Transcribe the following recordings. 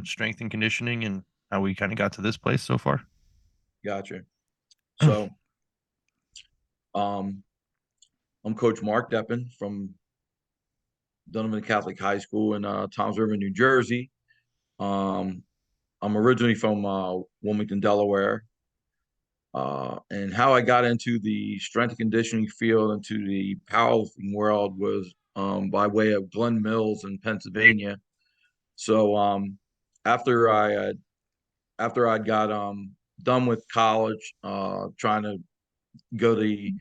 strength and conditioning and how we kind of got to this place so far. Gotcha. So, um, I'm Coach Mark Deppen from Donovan Catholic High School in Toms River, New Jersey. Um, I'm originally from Wilmington, Delaware. And how I got into the strength and conditioning field, into the powerlifting world, was by way of Glen Mills in Pennsylvania. So after I got done with college, trying to go the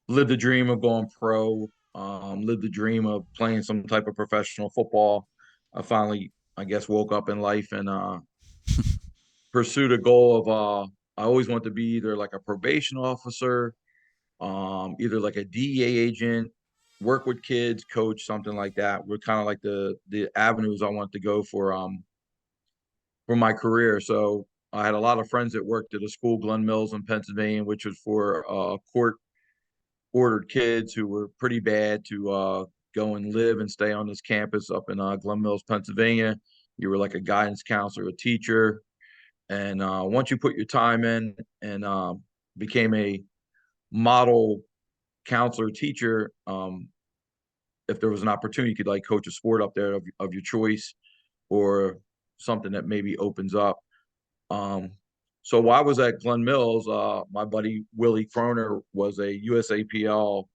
live the dream of going pro, live the dream of playing some type of professional football. I finally, I guess, woke up in life and pursued a goal of I always want to be either like a probation officer, either like a DEA agent, work with kids, coach, something like that. Were kind of like the avenues I wanted to go for my career. So I had a lot of friends that worked at a school, Glen Mills in Pennsylvania, which was for court ordered kids who were pretty bad to go and live and stay on this campus up in Glen Mills, Pennsylvania. You were like a guidance counselor, a teacher, and once you put your time in and became a model counselor, teacher, if there was an opportunity, you could like coach a sport up there of your choice or something that maybe opens up. Um, so while I was at Glen Mills, my buddy Willie Croner was a USAPL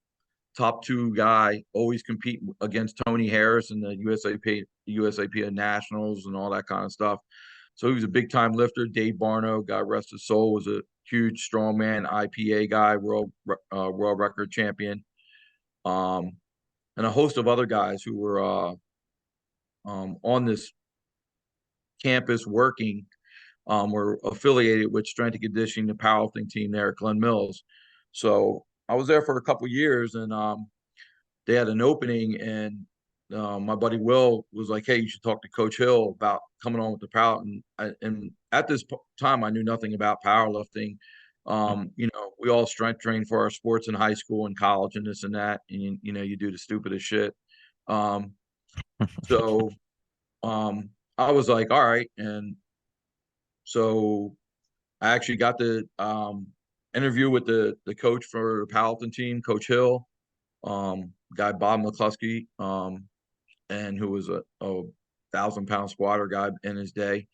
top two guy, always compete against Tony Harris in the USAP Nationals and all that kind of stuff. So he was a big time lifter. Dave Barno, God rest his soul, was a huge strongman, IPA guy, world record champion, um, and a host of other guys who were on this campus working, were affiliated with strength and conditioning, the powerlifting team there at Glen Mills. So I was there for a couple years, and they had an opening, and my buddy Will was like, "Hey, you should talk to Coach Hill about coming on with the power." And at this time, I knew nothing about powerlifting. We all strength trained for our sports in high school and college and this and that, and you do the stupidest shit. Um, so I was like, "All right," and so I actually got the interview with the coach for the powerlifting team, Coach Hill, guy Bob McCluskey, and who was a 1,000 pound squatter guy in his day.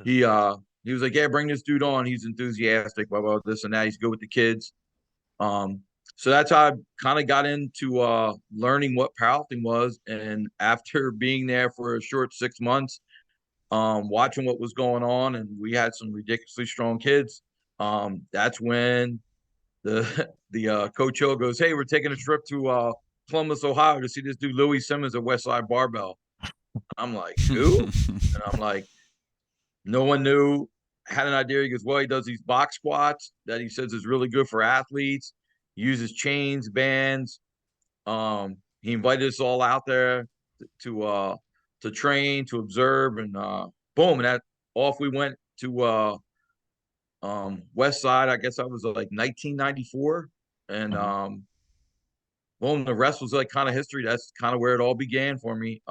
Jesus. He was like, "Yeah, bring this dude on. He's enthusiastic, blah blah this and that. He's good with the kids." Um, so that's how I kind of got into learning what powerlifting was. And after being there for a short 6 months, watching what was going on, and we had some ridiculously strong kids. That's when the Coach Hill goes, "Hey, we're taking a trip to Columbus, Ohio, to see this dude Louis Simmons at Westside Barbell." I'm like, "Who?" And I'm like, no one knew. Had an idea. He goes, "Well, he does these box squats that he says is really good for athletes. He uses chains, bands." He invited us all out there to train, to observe, and boom, and that off we went to West Side. I guess that was like 1994, and Mhm. boom, the rest was like kind of history. That's kind of where it all began for me.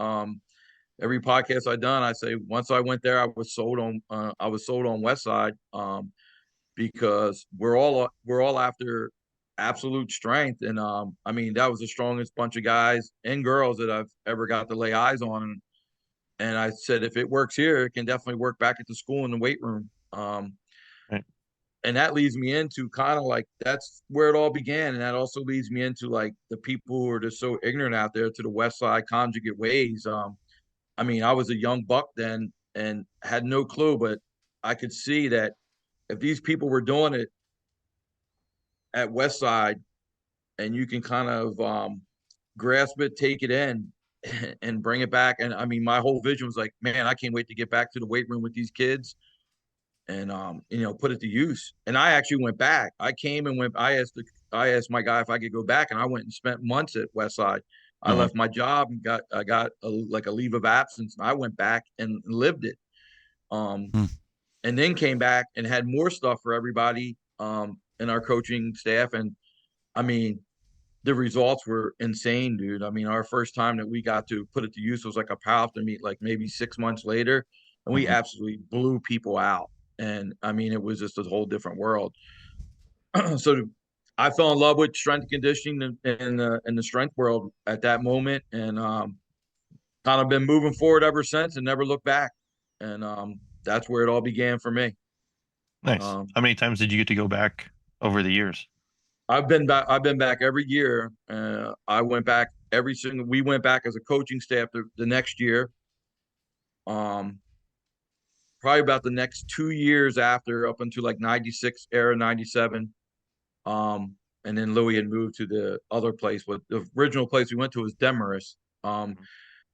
Every podcast I done, I say once I went there, I was sold on West Side, because we're all after absolute strength, and I mean that was the strongest bunch of guys and girls that I've ever got to lay eyes on. And I said, if it works here, it can definitely work back at the school in the weight room. Right. And that leads me into kind of like that's where it all began, and that also leads me into like the people who are just so ignorant out there to the West Side conjugate ways. I mean, I was a young buck then and had no clue, but I could see that if these people were doing it at West Side, and you can kind of grasp it, take it in, and bring it back. And I mean, my whole vision was like, man, I can't wait to get back to the weight room with these kids and put it to use. And I actually went back. I came and went. I asked my guy if I could go back, and I went and spent months at Westside. I Mhm. left my job and got like a leave of absence, and I went back and lived it. Um, Mm. and then came back and had more stuff for everybody in our coaching staff. And I mean, the results were insane, dude. I mean, our first time that we got to put it to use was like a powerlifting meet, like maybe 6 months later. and we Hmm. absolutely blew people out. And I mean, it was just a whole different world. So I fell in love with strength and conditioning in the strength world at that moment, and kind of been moving forward ever since, and never looked back. And that's where it all began for me. Nice. Um, How many times did you get to go back over the years? I've been back. I've been back every year. I went back every single. We went back as a coaching staff the next year. Um, Probably about the next 2 years after, up until like '96 era, '97. Um, and then Louis had moved to the other place. But the original place we went to was Demarest. Mhm.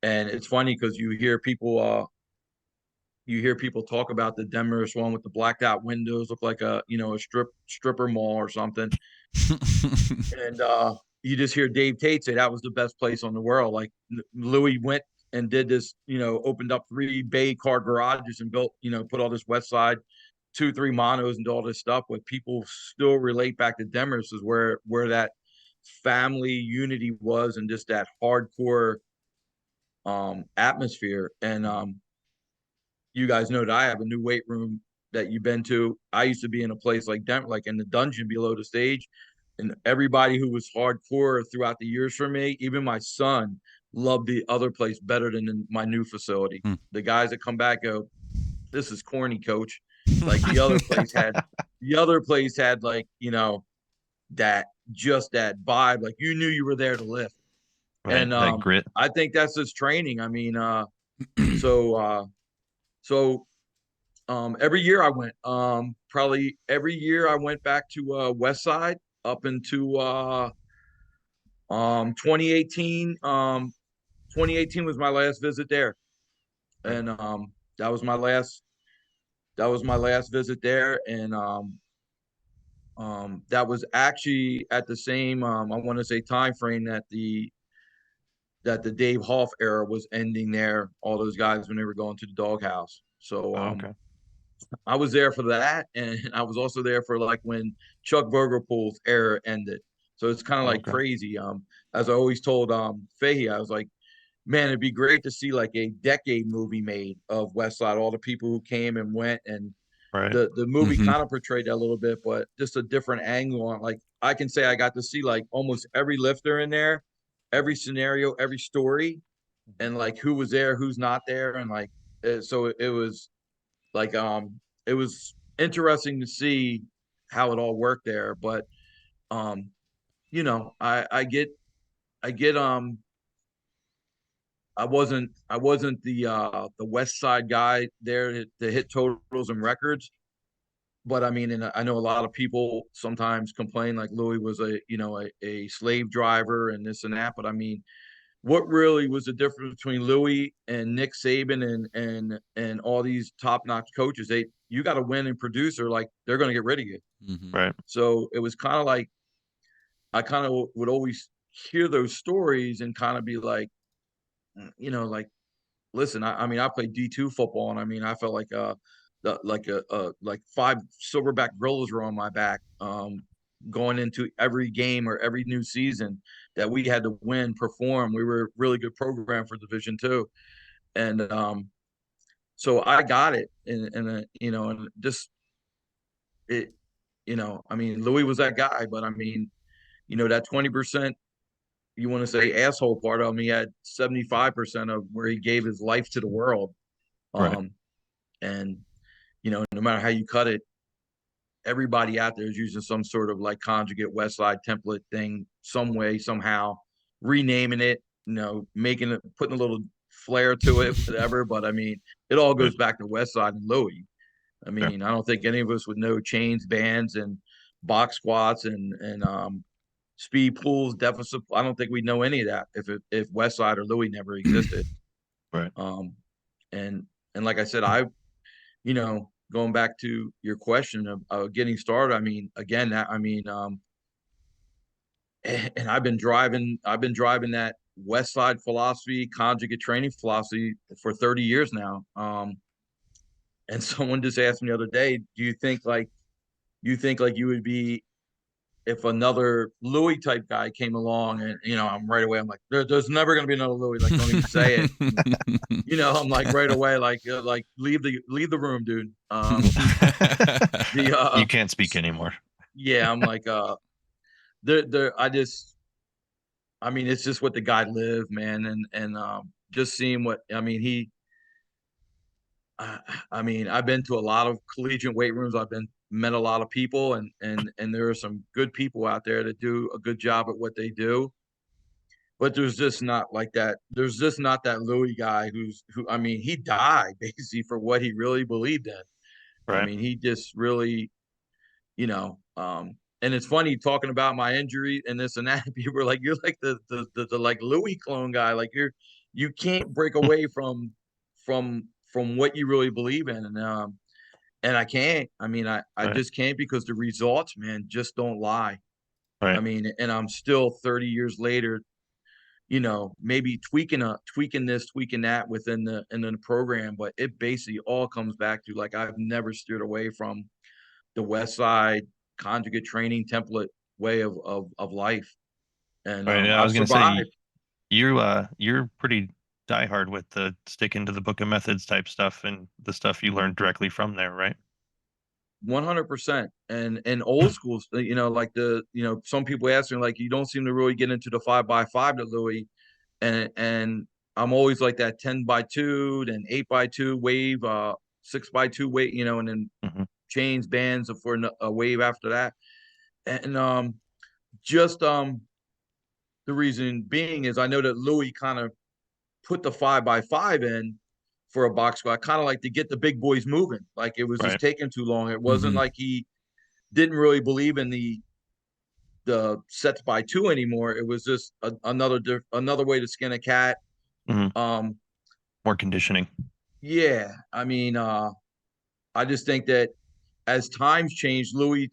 And it's funny because you hear people talk about the Demarest one with the blacked out windows, look like a stripper mall or something. And you just hear Dave Tate say that was the best place on the world. Like Louis went and did this, opened up 3 bay car garages and built, put all this West Side 2, 3 monos and all this stuff. But people still relate back to Demers is where that family unity was, and just that hardcore atmosphere. And you guys know that I have a new weight room that you've been to. I used to be in a place like Denver, like in the dungeon below the stage, and everybody who was hardcore throughout the years for me, even my son, loved the other place better than my new facility. Hmm. The guys that come back go, "This is corny, coach." Like the other place had like that vibe, like you knew you were there to lift. Right. And That grit. I think that's just training. I mean, so so every year I went. Probably every year I went back to West Side up into 2018. 2018 was my last visit there, Right. and that was my last. That was my last visit there, and that was actually at the same I want to say time frame that the Dave Hoff era was ending there. All those guys when they were going to the doghouse. So Oh, okay. I was there for that, and I was also there for like when Chuck Vogelpool's era ended. So it's kind of Oh, like okay. crazy. As I always told Fahey, I was like, man, it'd be great to see like a decade movie made of West Side, all the people who came and went, and Right. the movie Hmm. kind of portrayed that a little bit, but just a different angle on. Like I can say I got to see like almost every lifter in there, every scenario, every story, and like who was there, who's not there, and like so it was like it was interesting to see how it all worked there. But um I get I wasn't the West Side guy there to hit totals and records. But I mean, and I know a lot of people sometimes complain like Louis was a slave driver and this and that. But I mean, what really was the difference between Louis and Nick Saban and all these top notch coaches? You got to win and produce, or like they're going to get rid of you. Hmm. Right. So it was kind of like I kind of would always hear those stories and kind of be like, like listen, I mean, I played D2 football, and I mean, I felt like like 5 silverback gorillas were on my back, going into every game or every new season that we had to win, perform. We were a really good program for Division 2, and so I got it, and just it, I mean, Louis was that guy, but I mean, that 20%. You want to say asshole part of him, he had 75% of where he gave his life to the world. Right. Um, and no matter how you cut it, everybody out there is using some sort of like conjugate West Side template thing, some way, somehow, renaming it, making it, putting a little flair to it, whatever. But I mean, it all Right. goes back to West Side and Louis. I Sure. mean, I don't think any of us would know chains, bands, and box squats and speed pools, deficit. I don't think we'd know any of that if West Side or Louis never existed. Right. Um, and and like I said, going back to your question of getting started. I mean, again, and I've been driving that West Side philosophy, conjugate training philosophy for 30 years now. And someone just asked me the other day, do you think like you would be if another Louis type guy came along, and I'm right away, I'm like, there's never going to be another Louis. Like, don't even say it. I'm like right away, like leave the room, dude. The You can't speak anymore. Yeah, I'm like, there. I mean, it's just what the guy lived, man, and just seeing what I mean. I mean, I've been to a lot of collegiate weight rooms. I've been met a lot of people, and there are some good people out there that do a good job at what they do. But there's just not like that. There's just not that Louis guy who. I mean, he died basically for what he really believed in. I Right. mean, he just really, you know. And it's funny talking about my injury and this and that. People are like, "You're like the like Louis clone guy. Like you can't break away from what you really believe in." And I can't. I mean, I Right. just can't because the results, man, just don't lie. I Right. mean, and I'm still 30 years later, maybe tweaking this, tweaking that within the program, but it basically all comes back to like I've never steered away from the West Side conjugate training template way of life, and Right. Yeah, I I've was gonna say survived you're pretty diehard with the sticking to the book of methods type stuff and the stuff you learned directly from there, right? 100%. And old schools, like some people ask me like, you don't seem to really get into the 5x5 to Louis, and I'm always like that 10x2, then 8x2 wave, 6x2 wave, and then Hmm. chains bands for a wave after that. And just the reason being is I know that Louis kind of put the 5x5 in for a box squat, kind of like to get the big boys moving. Like it was just Right. taking too long. It wasn't Hmm. like he didn't really believe in the sets by two anymore. It was just another way to skin a cat. Hmm. Um, More conditioning. yeah, I mean, I just think that as times changed, Louis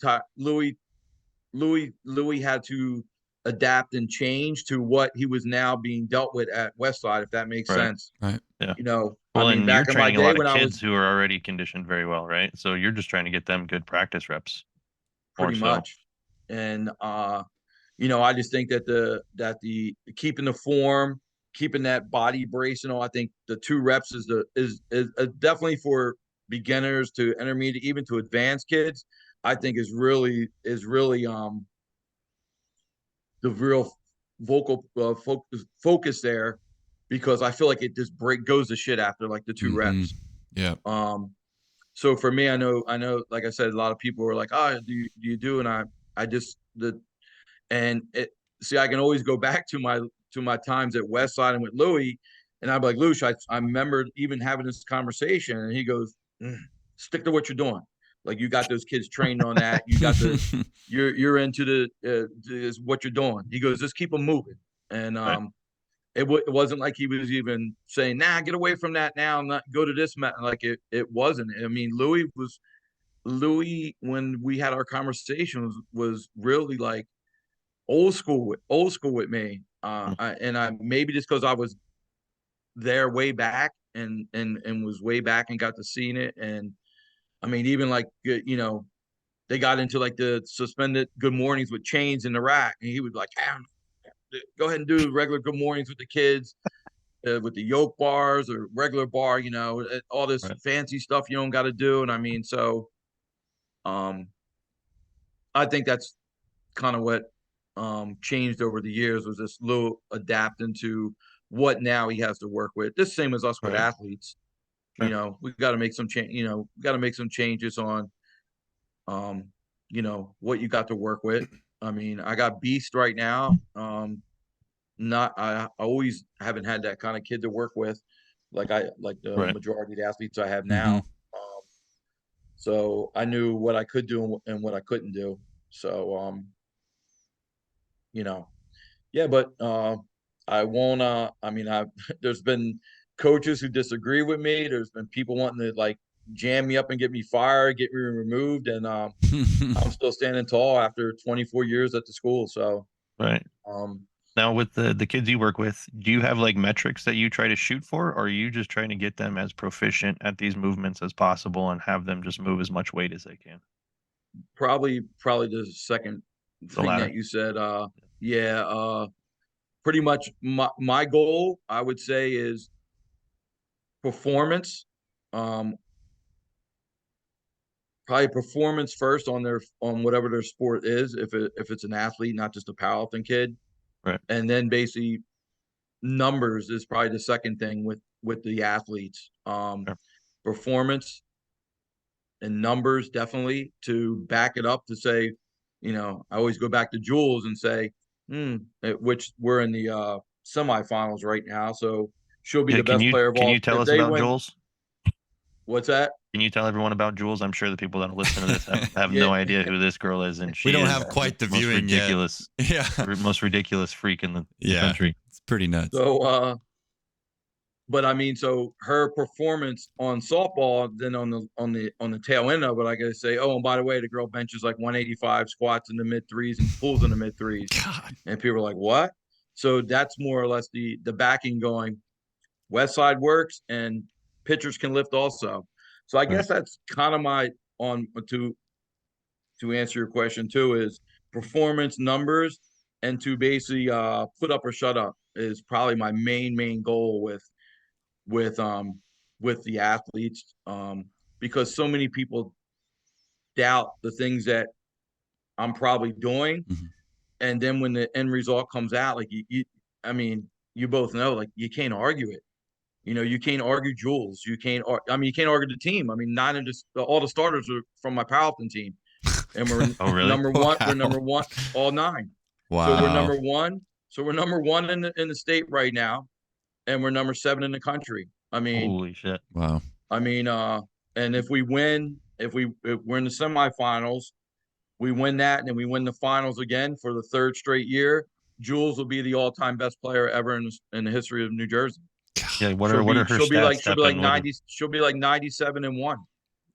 had to adapt and change to what he was now being dealt with at Westside, if that makes Right. sense. Right. Yeah. I Well, mean, and you're back in my training a day lot of when I kids was who are already conditioned very well, right? So you're just trying to get them good practice reps more pretty so. much, and I just think that the keeping the form, keeping that body brace, I think the 2 reps is definitely for beginners to intermediate, even to advanced kids. I think is really the real vocal focus there, because I feel like it just goes to shit after like the two Hmm. reps. Yeah. Um, so for me, I know, like I said, a lot of people were like, "Oh, do you do?" And I just and it see, I can always go back to my times at Westside and with Louis, and I'm like, Louis, I remember even having this conversation, and he goes, "Stick to what you're doing. Like you got those kids trained on that. You got you're into is what you're doing." He goes, "Just keep them moving." And Right. it wasn't like he was even saying, "Nah, get away from that now. Not go to this." Like it wasn't. I mean, Louis when we had our conversation was really like old school with me. Mm. And I maybe just because I was there way back and was way back and got to seeing it. And I mean, even like they got into like the suspended good mornings with chains in the rack, and he was like, go ahead and do regular good mornings with the kids, with the yoke bars or regular bar, all this Right. fancy stuff you don't got to do. And I mean, so um, I think that's kind of what changed over the years, was this little adapting to what now he has to work with. This same as us with Right. athletes. Sure. We've got to make some change. We got to make some changes on, what you got to work with. I mean, I got Beast right now. Not I always haven't had that kind of kid to work with, like the Right. majority of the athletes I have Hmm. now. So I knew what I could do and what I couldn't do. So you know, yeah, but I won't. I mean, I there's been coaches who disagree with me. There's been people wanting to like jam me up and get me fired, get me removed, and I'm still standing tall after 24 years at the school. So, Right. um, Now with the kids you work with, do you have like metrics that you try to shoot for, or are you just trying to get them as proficient at these movements as possible and have them just move as much weight as they can? probably the second. The thing that latter. you said. Yeah, pretty much my goal, I would say, is performance. Um, Probably performance first on whatever their sport is, if it's an athlete, not just a powerlifting kid, Right. and then basically numbers is probably the second thing with the athletes. Sure. Performance and numbers definitely to back it up to say, I always go back to Jules and say, which we're in the semifinals right now, so she'll be Yeah. the best player of Can you all. tell If us they about win, Jules? what's that? Can you tell everyone about Jules? I'm sure the people that listen to this have Yeah, no idea who this girl is, and We she don't is have quite the most viewing yet. ridiculous, Yeah. most ridiculous freak in the Yeah. country. It's pretty nuts. so but I mean, so her performance on softball, then on the tail end of it, I gotta say, oh, and by the way, the girl benches like 185, squats in the mid threes, and pulls in the mid threes, God. and people are like, what? So that's more or less the backing going. West Side works, and pitchers can lift also. So I Right. guess that's kind of my on to answer your question too, is performance numbers, and to basically put up or shut up is probably my main goal with um with the athletes, because so many people doubt the things that I'm probably doing, Mhm. and then when the end result comes out, like I mean, you both know, like, you can't argue it. You can't argue Jules. You can't. I mean, you can't argue the team. I mean, nine of just all the starters are from my powerlifting team, and we're Oh, really? number one. We're Wow. number one, all nine. So we're Wow. number one. So we're number one in the state right now, and we're number 7 in the country. Holy shit! Wow. I mean, and if we win, if we're in the semifinals, we win that, and then we win the finals again for the third straight year. Jules will be the all-time best player ever in the history of New Jersey. Yeah. God. What are her stats, She'll be like Steppen? 90. She'll be like 97-1.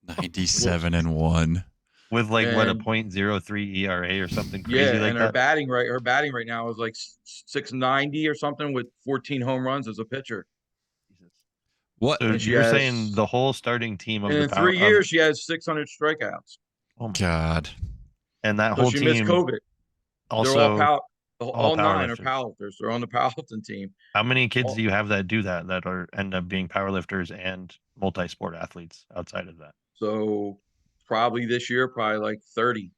97-1. With like what, a And .03 ERA or something yeah, crazy like and her that? batting right now is like 690 or something with 14 home runs as a pitcher. Jesus. What? So And she you're saying has the whole starting team of and the in power 3 years she has 600 strikeouts. oh my, God. and that So whole she missed team COVID. They're also all all power nine are lifters. powerlifters. They're on the powerlifting team. How many kids do All- you have that do that are end up being power lifters and multi-sport athletes outside of that? So probably this year, probably like 30.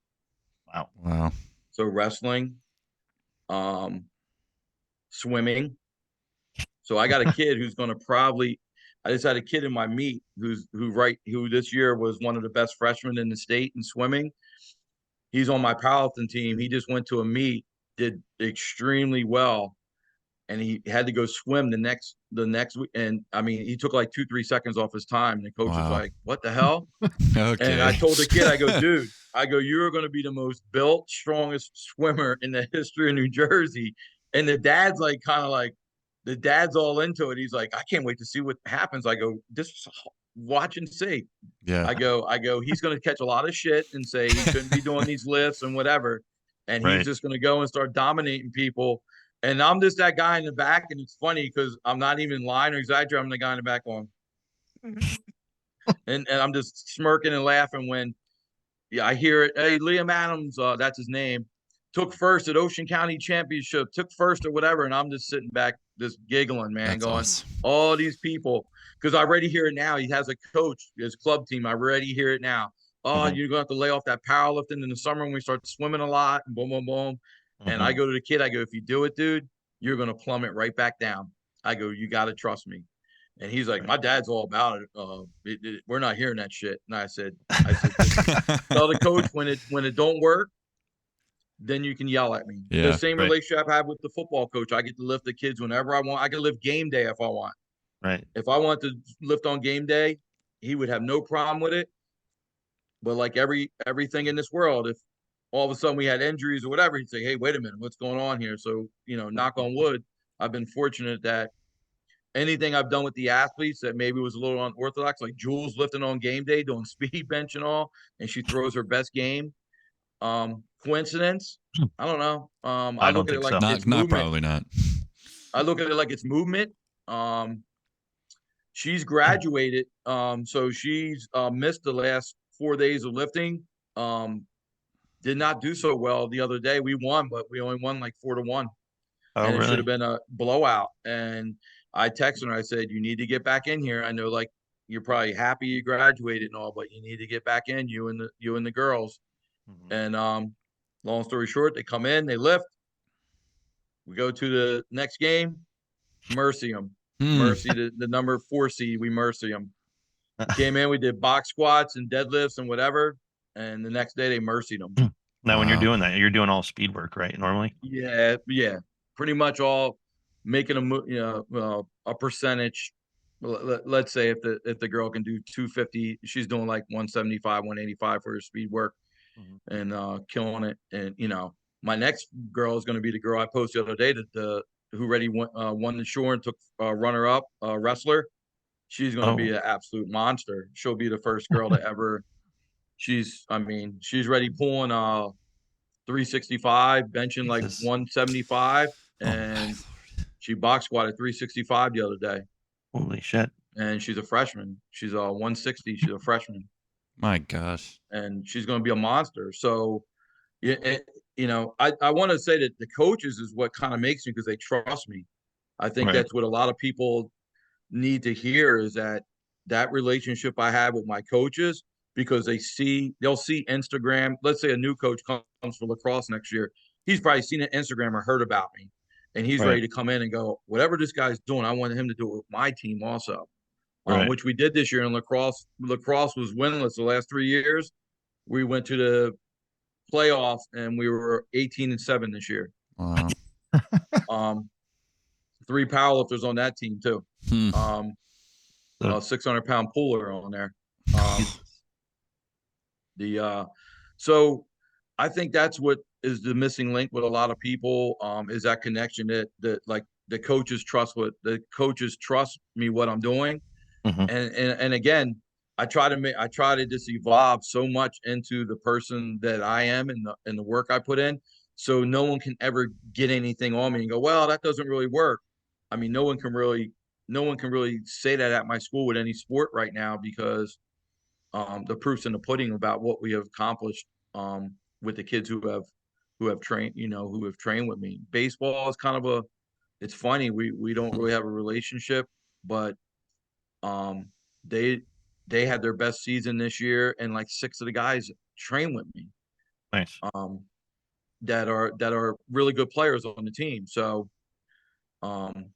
Wow. Wow. So wrestling, um, swimming. So I got a kid who's going to probably. I just had a kid in my meet who this year was one of the best freshmen in the state in swimming. He's on my powerlifting team. He just went to a meet, did extremely well, and he had to go swim the next week. And I mean, he took like 2-3 seconds off his time. And the coach was Wow. like, "What the hell?" And I Okay. told the kid, I go, dude, you're going to be the most built, strongest swimmer in the history of New Jersey. And the dad's all into it. He's like, I can't wait to see what happens. I go, just watch and see. Yeah. He's going to catch a lot of shit and say he shouldn't be doing these lifts and whatever. And he's Right. just going to go and start dominating people. And I'm just that guy in the back. And it's funny because I'm not even lying or exaggerating. I'm the guy in the back going, and I'm just smirking and laughing when I hear it. Hey, Liam Adams, that's his name, took first at Ocean County Championship, took first or whatever, and I'm just sitting back, just giggling, man, That's going, awesome. all these people, because I already hear it now. He has a coach, his club team. I already hear it now. Oh, Mhm. you're going to have to lay off that powerlifting in the summer when we start swimming a lot, and boom, boom, boom. And I Mhm. go to the kid, I go, if you do it, dude, you're going to plummet right back down. I go, you got to trust me. And he's like, Right. my dad's all about it. We're not hearing that shit. And I said, just tell the coach when it don't work, then you can yell at me. The Yeah. same Right. relationship I have with the football coach. I get to lift the kids whenever I want. I can lift game day if I want. Right. If I want to lift on game day, he would have no problem with it. But like everything in this world, if all of a sudden we had injuries or whatever, he'd say, hey, wait a minute, what's going on here? So, knock on wood, I've been fortunate that anything I've done with the athletes that maybe was a little unorthodox, like Jules lifting on game day, doing speed bench and all, and she throws her best game. Coincidence? I don't know. I I look don't at it think like so. it's Not movement. probably not. I look at it like it's movement. She's graduated. So she's missed the last 4 days of lifting. did not do so well the other day. We won, but we only won like 4-1, Oh, and it should have really? been a blowout. And I texted her. I said, "You need to get back in here. I know, like, you're probably happy you graduated and all, but you need to get back in. You and the girls." Mhm. And long story short, they come in, they lift. We go to the next game, mercy them, Hmm. mercy the number 4 seed. We mercy them. We came in, we did box squats and deadlifts and whatever, and the next day they mercied them. Now, when you're Wow. doing that, you're doing all speed work, right? Normally. Yeah, yeah, pretty much all making a percentage. Let's say if the girl can do 250, she's doing like 175, 185 for her speed work Mhm. and killing it. And my next girl is going to be the girl I posted the other day that the who already won the shore and took runner up wrestler. She's going to be Oh, an absolute monster. She'll be the first girl to ever. I mean, she's ready pulling 365, benching like Jesus. 175, Oh my and lord. she box squatted 365 the other day. Holy shit. And she's a freshman. She's 160. She's a freshman, My gosh. and she's going to be a monster. So, yeah, I want to say that the coaches is what kind of makes me because they trust me. I think Right. that's what a lot of people need to hear is that relationship I have with my coaches because they'll see Instagram. Let's say a new coach comes for lacrosse next year. He's probably seen an Instagram or heard about me, and he's Right. ready to come in and go, whatever this guy's doing, I want him to do it with my team also. Right. Which we did this year in lacrosse. Lacrosse was winless the last 3 years. We went to the playoffs and we were 18-7 this year. Wow. Um, 3 powerlifters on that team too. Hmm. Um, So, 600-pound puller on there. Um, Jesus. the so I think that's what is the missing link with a lot of people is that connection that like the coaches trust me what I'm doing Mhm. and again I try to just evolve so much into the person that I am and the work I put in so no one can ever get anything on me and go well that doesn't really work. I mean no one can really say that at my school with any sport right now because the proof's in the pudding about what we have accomplished with the kids who have trained, who have trained with me. Baseball is kind of it's funny. We don't really have a relationship, but um, they they had their best season this year, and like 6 of the guys train with me Nice. um, that are really good players on the team. So um,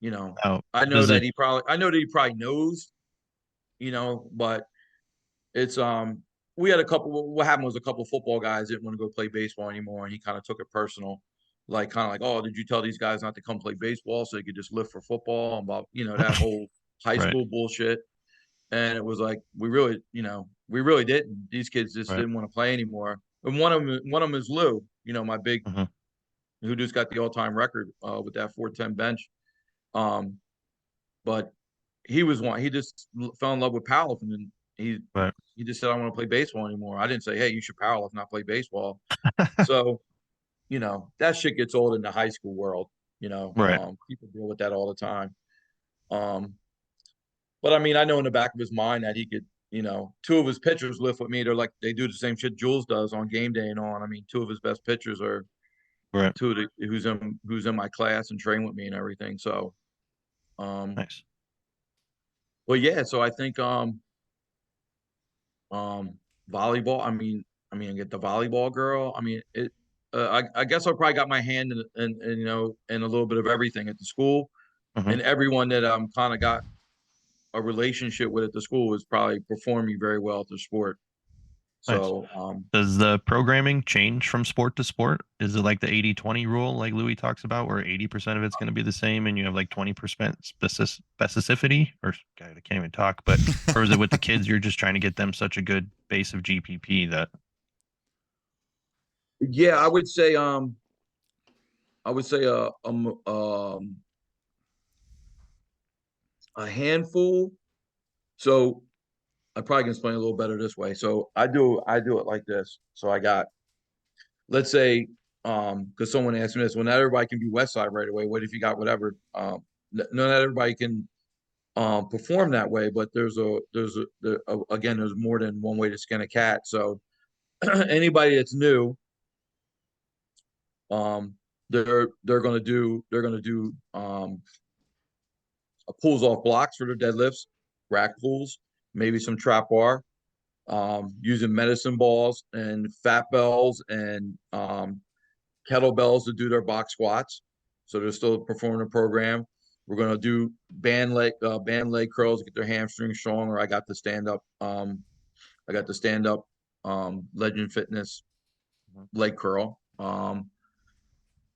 you know, Now, I does it? know that he probably knows, but it's we had a couple what happened was a couple football guys didn't want to go play baseball anymore and he kind of took it personal. Like kind of like, oh, did you tell these guys not to come play baseball so they could just live for football and about, that whole high Right. school bullshit. And it was like we really didn't. These kids just Right. didn't want to play anymore. And one of them is Lou, my big Mhm. who just got the all-time record with that 410 bench. Um, but he was one. He just fell in love with powerlifting, and he Right. he just said, "I want to play baseball anymore." I didn't say, "Hey, you should powerlift, not play baseball." So that shit gets old in the high school world. Right. People deal with that all the time. Um, but I mean, I know in the back of his mind that he could. Two of his pitchers lift with me. They're like they do the same shit Jules does on game day and on. I mean, two of his best pitchers are Right. two of the who's in my class and train with me and everything. So, um, Nice. well, yeah. So I think Um, volleyball. I mean, get the volleyball girl. I mean, it. I guess I probably got my hand in a little bit of everything at the school, Mhm. and everyone that kind of got a relationship with at the school is probably performing very well at the sport. Nice. So, Does the programming change from sport to sport? Is it like the 80-20 rule, like Louis talks about, where 80% of it's going to be the same and you have like 20% specificity? Or, God, I can't even talk, but, or is it with the kids, you're just trying to get them such a good base of GPP that, yeah, I would say a handful. So I probably can explain a little better this way. So I do it like this. So I got let's say, because someone asked me this, well, not everybody can be West Side right away. What if you got whatever? Not everybody can perform that way, but there's again, there's more than one way to skin a cat. So anybody that's new, um, they're gonna do pulls off blocks for their deadlifts, rack pulls, maybe some trap bar, using medicine balls and fat bells and kettlebells to do their box squats. So they're still performing a program. We're gonna do band leg curls to get their hamstrings strong. Or I got the stand up. Legend Fitness leg curl.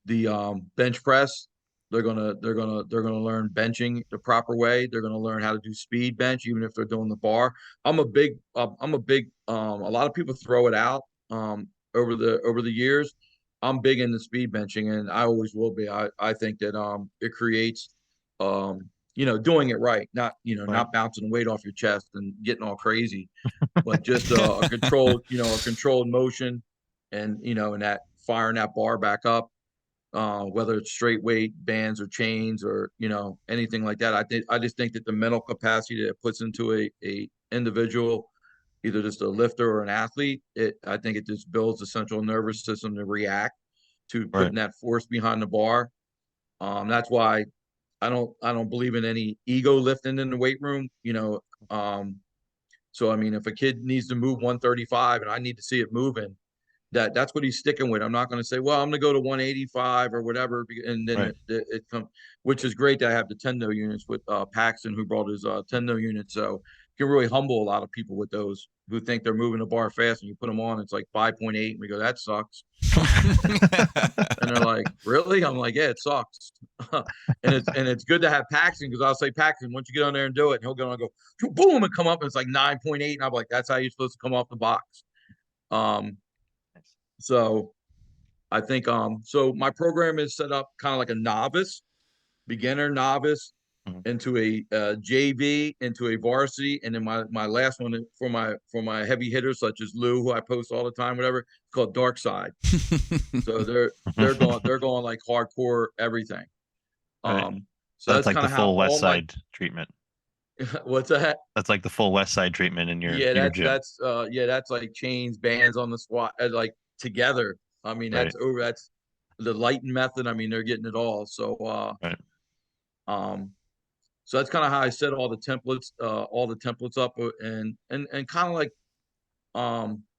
The bench press. They're gonna learn benching the proper way. They're gonna learn how to do speed bench, even if they're doing the bar. A lot of people throw it out over the years. I'm big into speed benching, and I always will be. I think that it creates doing it right, not Right. not bouncing weight off your chest and getting all crazy, but just a controlled motion, and that firing that bar back up, whether it's straight weight bands or chains or anything like that. I just think that the mental capacity that it puts into a individual, either just a lifter or an athlete, I think it just builds the central nervous system to react to Right. putting that force behind the bar. That's why I don't believe in any ego lifting in the weight room. So I mean, if a kid needs to move 135 and I need to see it moving, that's what he's sticking with. I'm not going to say, well, I'm going to go to 185 or whatever, and then Right. it comes, which is great. That I have the Tendo units with Paxton, who brought his Tendo unit, so you can really humble a lot of people with those who think they're moving the bar fast, and you put them on, it's like 5.8, and we go, that sucks, and they're like, really? I'm like, yeah, it sucks. and it's good to have Paxton, because I'll say, Paxton, once you get on there and do it, and he'll go and go boom and come up, and it's like 9.8, and I'm like, that's how you're supposed to come off the box. So I think so my program is set up kind of like a beginner novice, Mhm. into a JV, into a varsity, and then my last one for my heavy hitters such as Lou, who I post all the time, whatever, it's called Dark Side. So they're going like hardcore everything. Right. So That's that's like kind the of how full West all my Side treatment. what's that? That's like the full West Side treatment in your Yeah, gym. that's like chains, bands on the squat, like together. I mean, Right. that's the Lighten method. I mean, they're getting it all. So Right. um so that's kind of how I set all the templates up, and kind of like,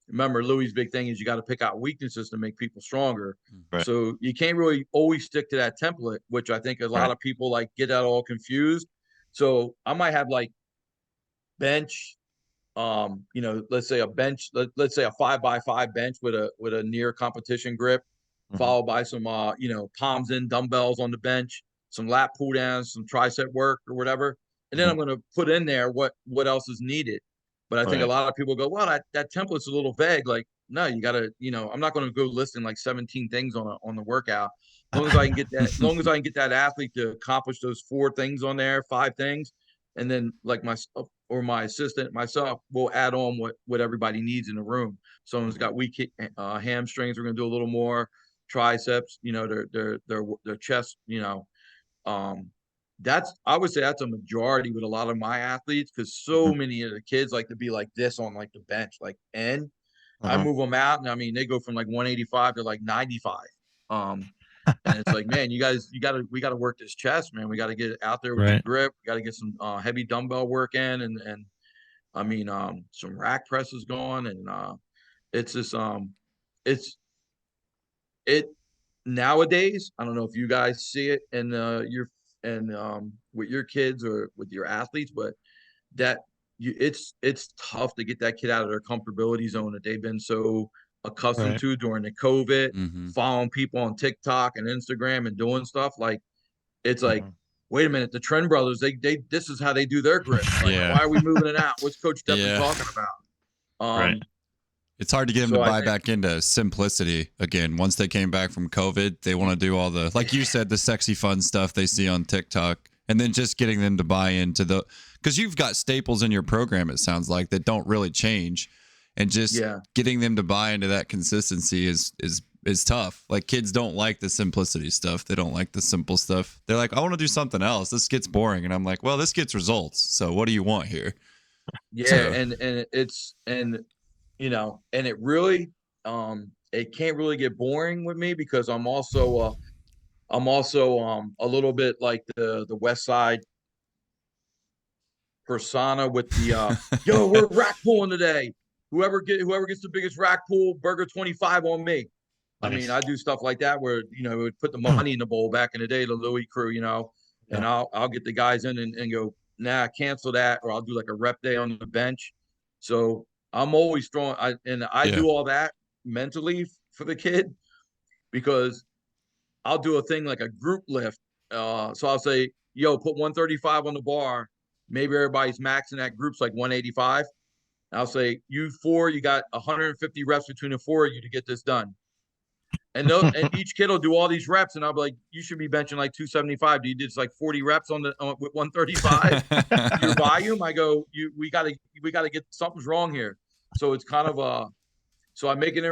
remember, Louis' big thing is you got to pick out weaknesses to make people stronger. Right. So you can't really always stick to that template, which I think a lot Right. of people like get that all confused. So I might have like bench, let's say a bench, let's say a 5x5 bench with a near competition grip, Mhm. followed by some palms in dumbbells on the bench, some lat pull downs, some tricep work or whatever. And then Mhm. I'm going to put in there what else is needed. But I think a Right. lot of people go, well, that template's a little vague. Like, no, you gotta, I'm not going to go listing like 17 things on the workout. As long as I can get that athlete to accomplish those 4 things on there, 5 things, and then like myself or my assistant, myself, will add on what everybody needs in the room. Someone's got weak hamstrings, we're going to do a little more triceps, their chest, um, I would say that's a majority with a lot of my athletes, because so Mhm. many of the kids like to be like this on like the bench, like, and I Uh-huh. move them out, and I mean, they go from like 185 to like 95. And it's like, man, we got to work this chest, man. We got to get it out there with the Right. grip. We got to get some heavy dumbbell work in, and I mean, some rack presses going, and it's just it's it nowadays. I don't know if you guys see it in your and with your kids or with your athletes, but that it's tough to get that kid out of their comfortability zone that they've been so accustomed Right. to during the COVID, Hmm. following people on TikTok and Instagram and doing stuff. Like, it's like, Mhm. wait a minute, the Trend Brothers, they this is how they do their grips. Like, Yeah. why are we moving it out? What's Coach Deppen Yeah. talking about? Right. It's hard to get them to So I buy think, back into simplicity again. Once they came back from COVID, they want to do all the, like you said, the sexy fun stuff they see on TikTok. And then just getting them to buy into because you've got staples in your program, it sounds like, that don't really change. And just yeah, getting them to buy into that consistency is tough. Like, kids don't like the simplicity stuff. They don't like the simple stuff. They're like, I want to do something else. This gets boring. And I'm like, well, this gets results. So what do you want here? yeah, So and and it really, it can't really get boring with me because I'm also a little bit like the West Side persona with the yo, we're rack pulling today. Whoever gets the biggest rack pull, burger 25 on me. I mean, Nice. I do stuff like that where we would put the money in the bowl back in the day, the Louis crew, and Yeah. I'll get the guys in and go, nah, cancel that, or I'll do like a rep day on the bench. So I'm always throwing, I Yeah. do all that mentally for the kid because I'll do a thing like a group lift. So I'll say, yo, put 135 on the bar. Maybe everybody's maxing that group's like 185. I'll say, you four, you got 150 reps between the four of you to get this done. And each kid will do all these reps, and I'll be like, you should be benching like 275. Do you did like 40 reps with 135? Your volume? I go, we gotta get something's wrong here. So it's kind of so I make it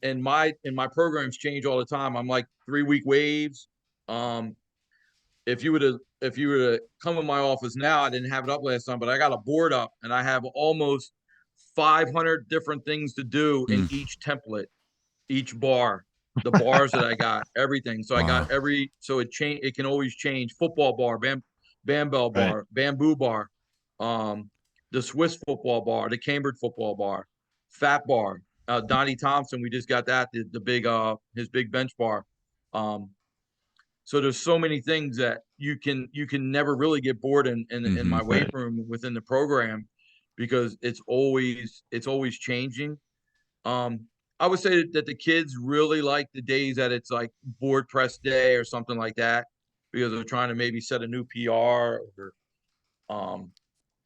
and my programs change all the time. I'm like 3-week waves. Um, if you were to come in my office now, I didn't have it up last time, but I got a board up and I have almost 500 different things to do in Mm. each template, each bar, the bars that I got, everything. So I Wow. got so it can always change. Football bar, bambell bar, Right. bamboo bar, the Swiss football bar, the Cambridge football bar, fat bar. Donnie Thompson, we just got that, the big his big bench bar. Um, so there's so many things that you can never really get bored in Mm-hmm. my weight Right. room within the program because it's always changing. Um, I would say that the kids really like the days that it's like board press day or something like that because they're trying to maybe set a new PR or um,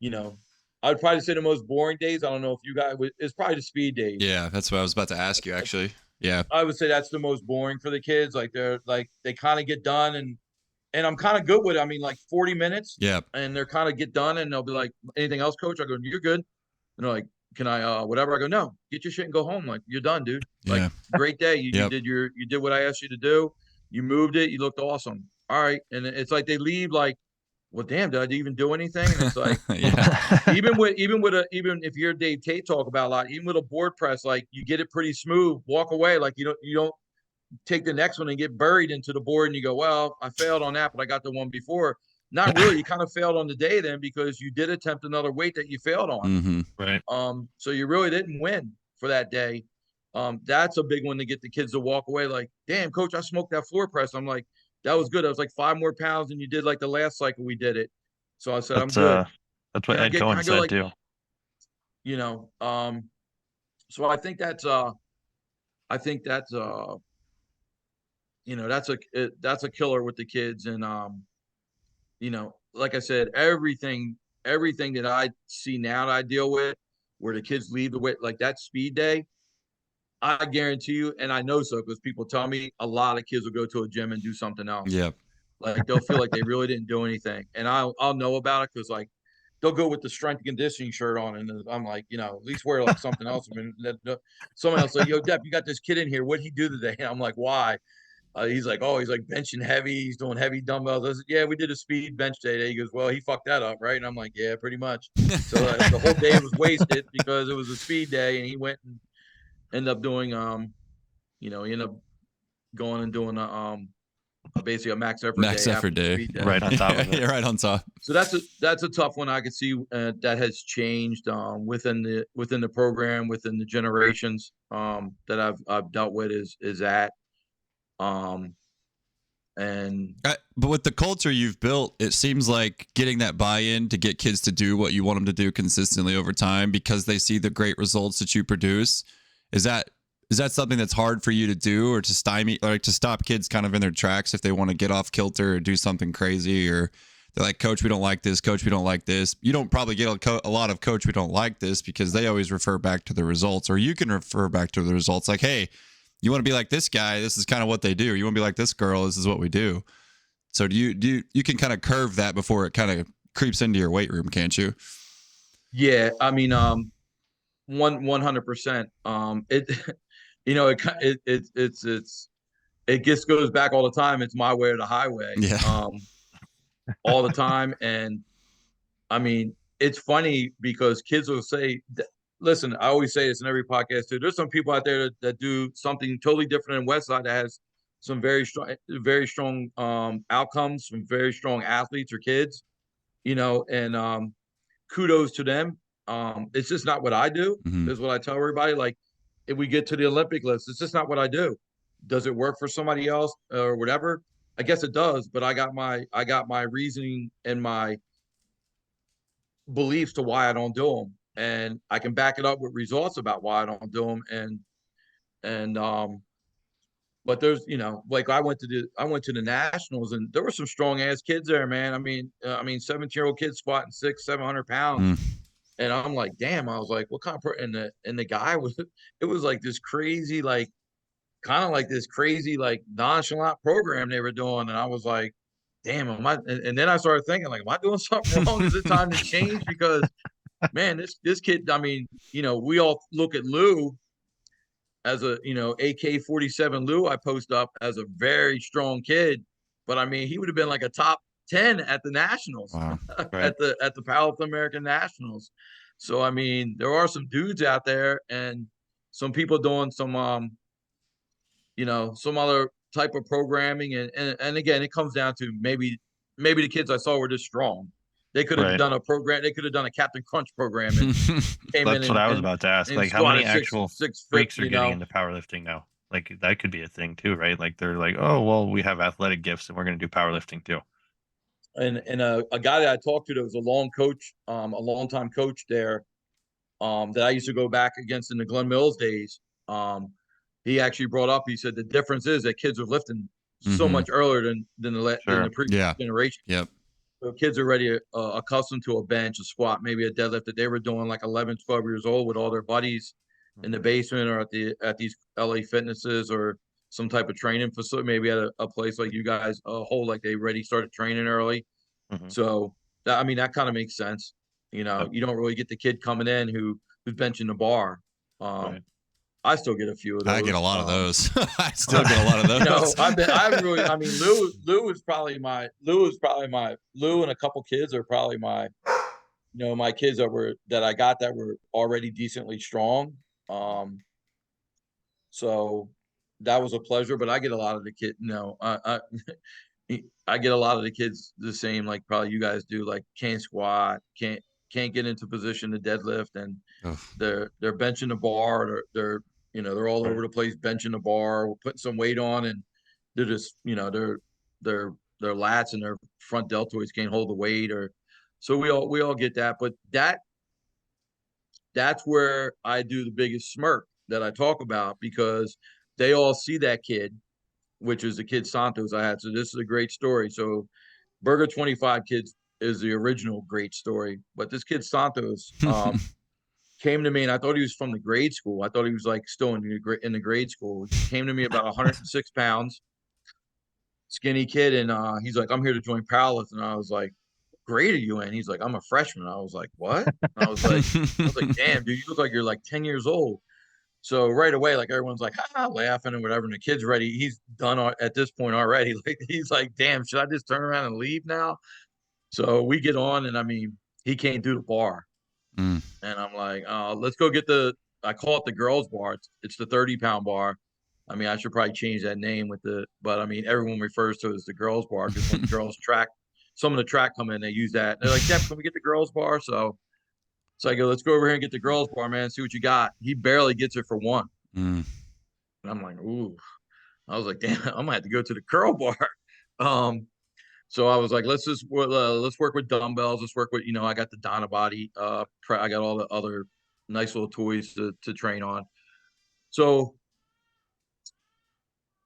you know, I would probably say the most boring days. I don't know if you guys it's probably the speed days. Yeah, that's what I was about to ask you actually. Yeah. I would say that's the most boring for the kids. Like they kind of get done and I'm kind of good with it. I mean, like 40 minutes, Yeah. and they're kind of get done, and they'll be like, "Anything else, coach?" I go, "You're good." And they're like, "Can I whatever?" I go, "No, get your shit and go home. Like you're done, dude. Like Yeah. great day. You Yep. did what I asked you to do. You moved it. You looked awesome. All right." And it's like they leave like, "Well, damn, did I even do anything?" And it's like Yeah. even if you're Dave Tate talk about a lot, even with a board press, like you get it pretty smooth. Walk away like you don't take the next one and get buried into the board and you go, well, I failed on that, but I got the one before. Not really. You kind of failed on the day then because you did attempt another weight that you failed on. Mm-hmm. Right. So you really didn't win for that day. That's a big one to get the kids to walk away like, damn, coach, I smoked that floor press. I'm like, that was good. I was like 5 more pounds than you did like the last cycle we did it. So I said, I'm That's good. that's what Can I Ed get, can Cohen I go said like, too. you know, so I think that's that's a killer with the kids. And like I said, everything that I see now that I deal with where the kids leave the way like that speed day, I guarantee you, and I know so because people tell me a lot of kids will go to a gym and do something else. Yep. Like they'll feel like they really didn't do anything, and I'll know about it because like they'll go with the strength and conditioning shirt on, and I'm like, at least wear like something else. I mean, someone else like, yo, Depp, you got this kid in here. What'd he do today? And I'm like, why? He's like, oh, he's like benching heavy. He's doing heavy dumbbells. I said, yeah, we did a speed bench day. He goes, well, he fucked that up, right? And I'm like, yeah, pretty much. So the whole day was wasted because it was a speed day, and he went and ended up doing, he ended up going and doing basically a max effort Max day effort after the day. speed day. Right on top of it. Yeah, right on top. So that's a tough one I could see that has changed within the program, within the generations that I've dealt with is that. And But with the culture you've built, it seems like getting that buy-in to get kids to do what you want them to do consistently over time because they see the great results that you produce. Is that something that's hard for you to do or to stymie, like to stop kids kind of in their tracks if they want to get off kilter or do something crazy, or they're like, coach, we don't like this. Coach, we don't like this. You don't probably get a lot of coach, we don't like this because they always refer back to the results, or you can refer back to the results like, hey, you want to be like this guy, this is kind of what they do. You want to be like this girl, this is what we do. So you can kind of curve that before it kind of creeps into your weight room, can't you? yeah, I mean, 100%. It just goes back all the time. It's my way or the highway. Yeah. All the time. And I mean, it's funny because kids will say listen, I always say this in every podcast too. There's some people out there that do something totally different in Westside that has some very strong outcomes, some very strong athletes or kids, and kudos to them. It's just not what I do, is what I tell everybody. Like, if we get to the Olympic list, it's just not what I do. Does it work for somebody else or whatever? I guess it does, but I got my reasoning and my beliefs to why I don't do them, and I can back it up with results about why I don't do them. And but there's like I went to the nationals, and there were some strong ass kids there, man. I mean 17-year-old kids squatting 600-700 pounds. And I'm like, damn, I was like, what kind of and the guy it was like this crazy, like kind of like this crazy, like nonchalant program they were doing. And I was like, damn, and then I started thinking, like, am I doing something wrong? Is it time to change? Because man, this kid, I mean, we all look at Lou as a, AK-47 Lou I post up as a very strong kid. But I mean, he would have been like a top 10 at the nationals. Wow. Right. at the Powerlifting American Nationals. So I mean, there are some dudes out there, and some people doing some some other type of programming, and again, it comes down to maybe the kids I saw were just strong. They could have Right. done a program. They could have done a Captain Crunch program and came That's in. what I was about to ask. and Like, how many squatted actual six freaks foot, are getting into powerlifting now? Like, that could be a thing too, right? Like, they're like, oh, well, we have athletic gifts and we're going to do powerlifting too. And a guy that I talked to that was a long-time coach there, that I used to go back against in the Glen Mills days. He actually brought up, he said the difference is that kids are lifting so much earlier than the previous generation. Yep. So kids are already accustomed to a bench, a squat, maybe a deadlift that they were doing like 11, 12 years old with all their buddies in the basement or at these LA Fitnesses or some type of training facility, maybe at a place like you guys hold, like they already started training early. So that, I mean, that kind of makes sense. You don't really get the kid coming in who's benching the bar. Right. I still get a few of those. I get a lot of those. I still get a lot of those. Lou and a couple kids are probably my kids that I got that were already decently strong. So that was a pleasure, but I get a lot of the kids, I get a lot of the kids the same, like probably you guys do, like can't squat, can't get into position to deadlift, and they're benching the bar, they're all over the place benching the bar, putting some weight on, and they're just their lats and their front deltoids can't hold the weight, or so we all get that, but that's where I do the biggest smirk that I talk about, because they all see that kid, which is the kid Santos I had. So this is a great story. So Burger 25 kids is the original great story, but this kid Santos came to me, and I thought he was from the grade school. I thought he was like still in the grade school. He came to me about 106 pounds, skinny kid, and he's like, I'm here to join powerlifting. And I was like, what grade are you in? He's like, I'm a freshman. I was like, what? And I was like, damn, dude, you look like you're like 10 years old. So right away, like everyone's like, laughing and whatever. And the kid's ready. He's done at this point already. Like, he's like, damn, should I just turn around and leave now? So we get on, and I mean, he can't do the bar. And I'm like, let's go get I call it the girls bar. It's the 30-pound bar. I mean, I should probably change that name but I mean, everyone refers to it as the girls bar, because when the girls some of the track come in, they use that. They're like, Jeff, can we get the girls bar? So I go, let's go over here and get the girls bar, man. See what you got. He barely gets it for one. And I'm like, ooh. I was like, damn, I'm gonna have to go to the curl bar. So I was like, let's work with dumbbells. Let's work with, I got the Donna Body. I got all the other nice little toys to train on. So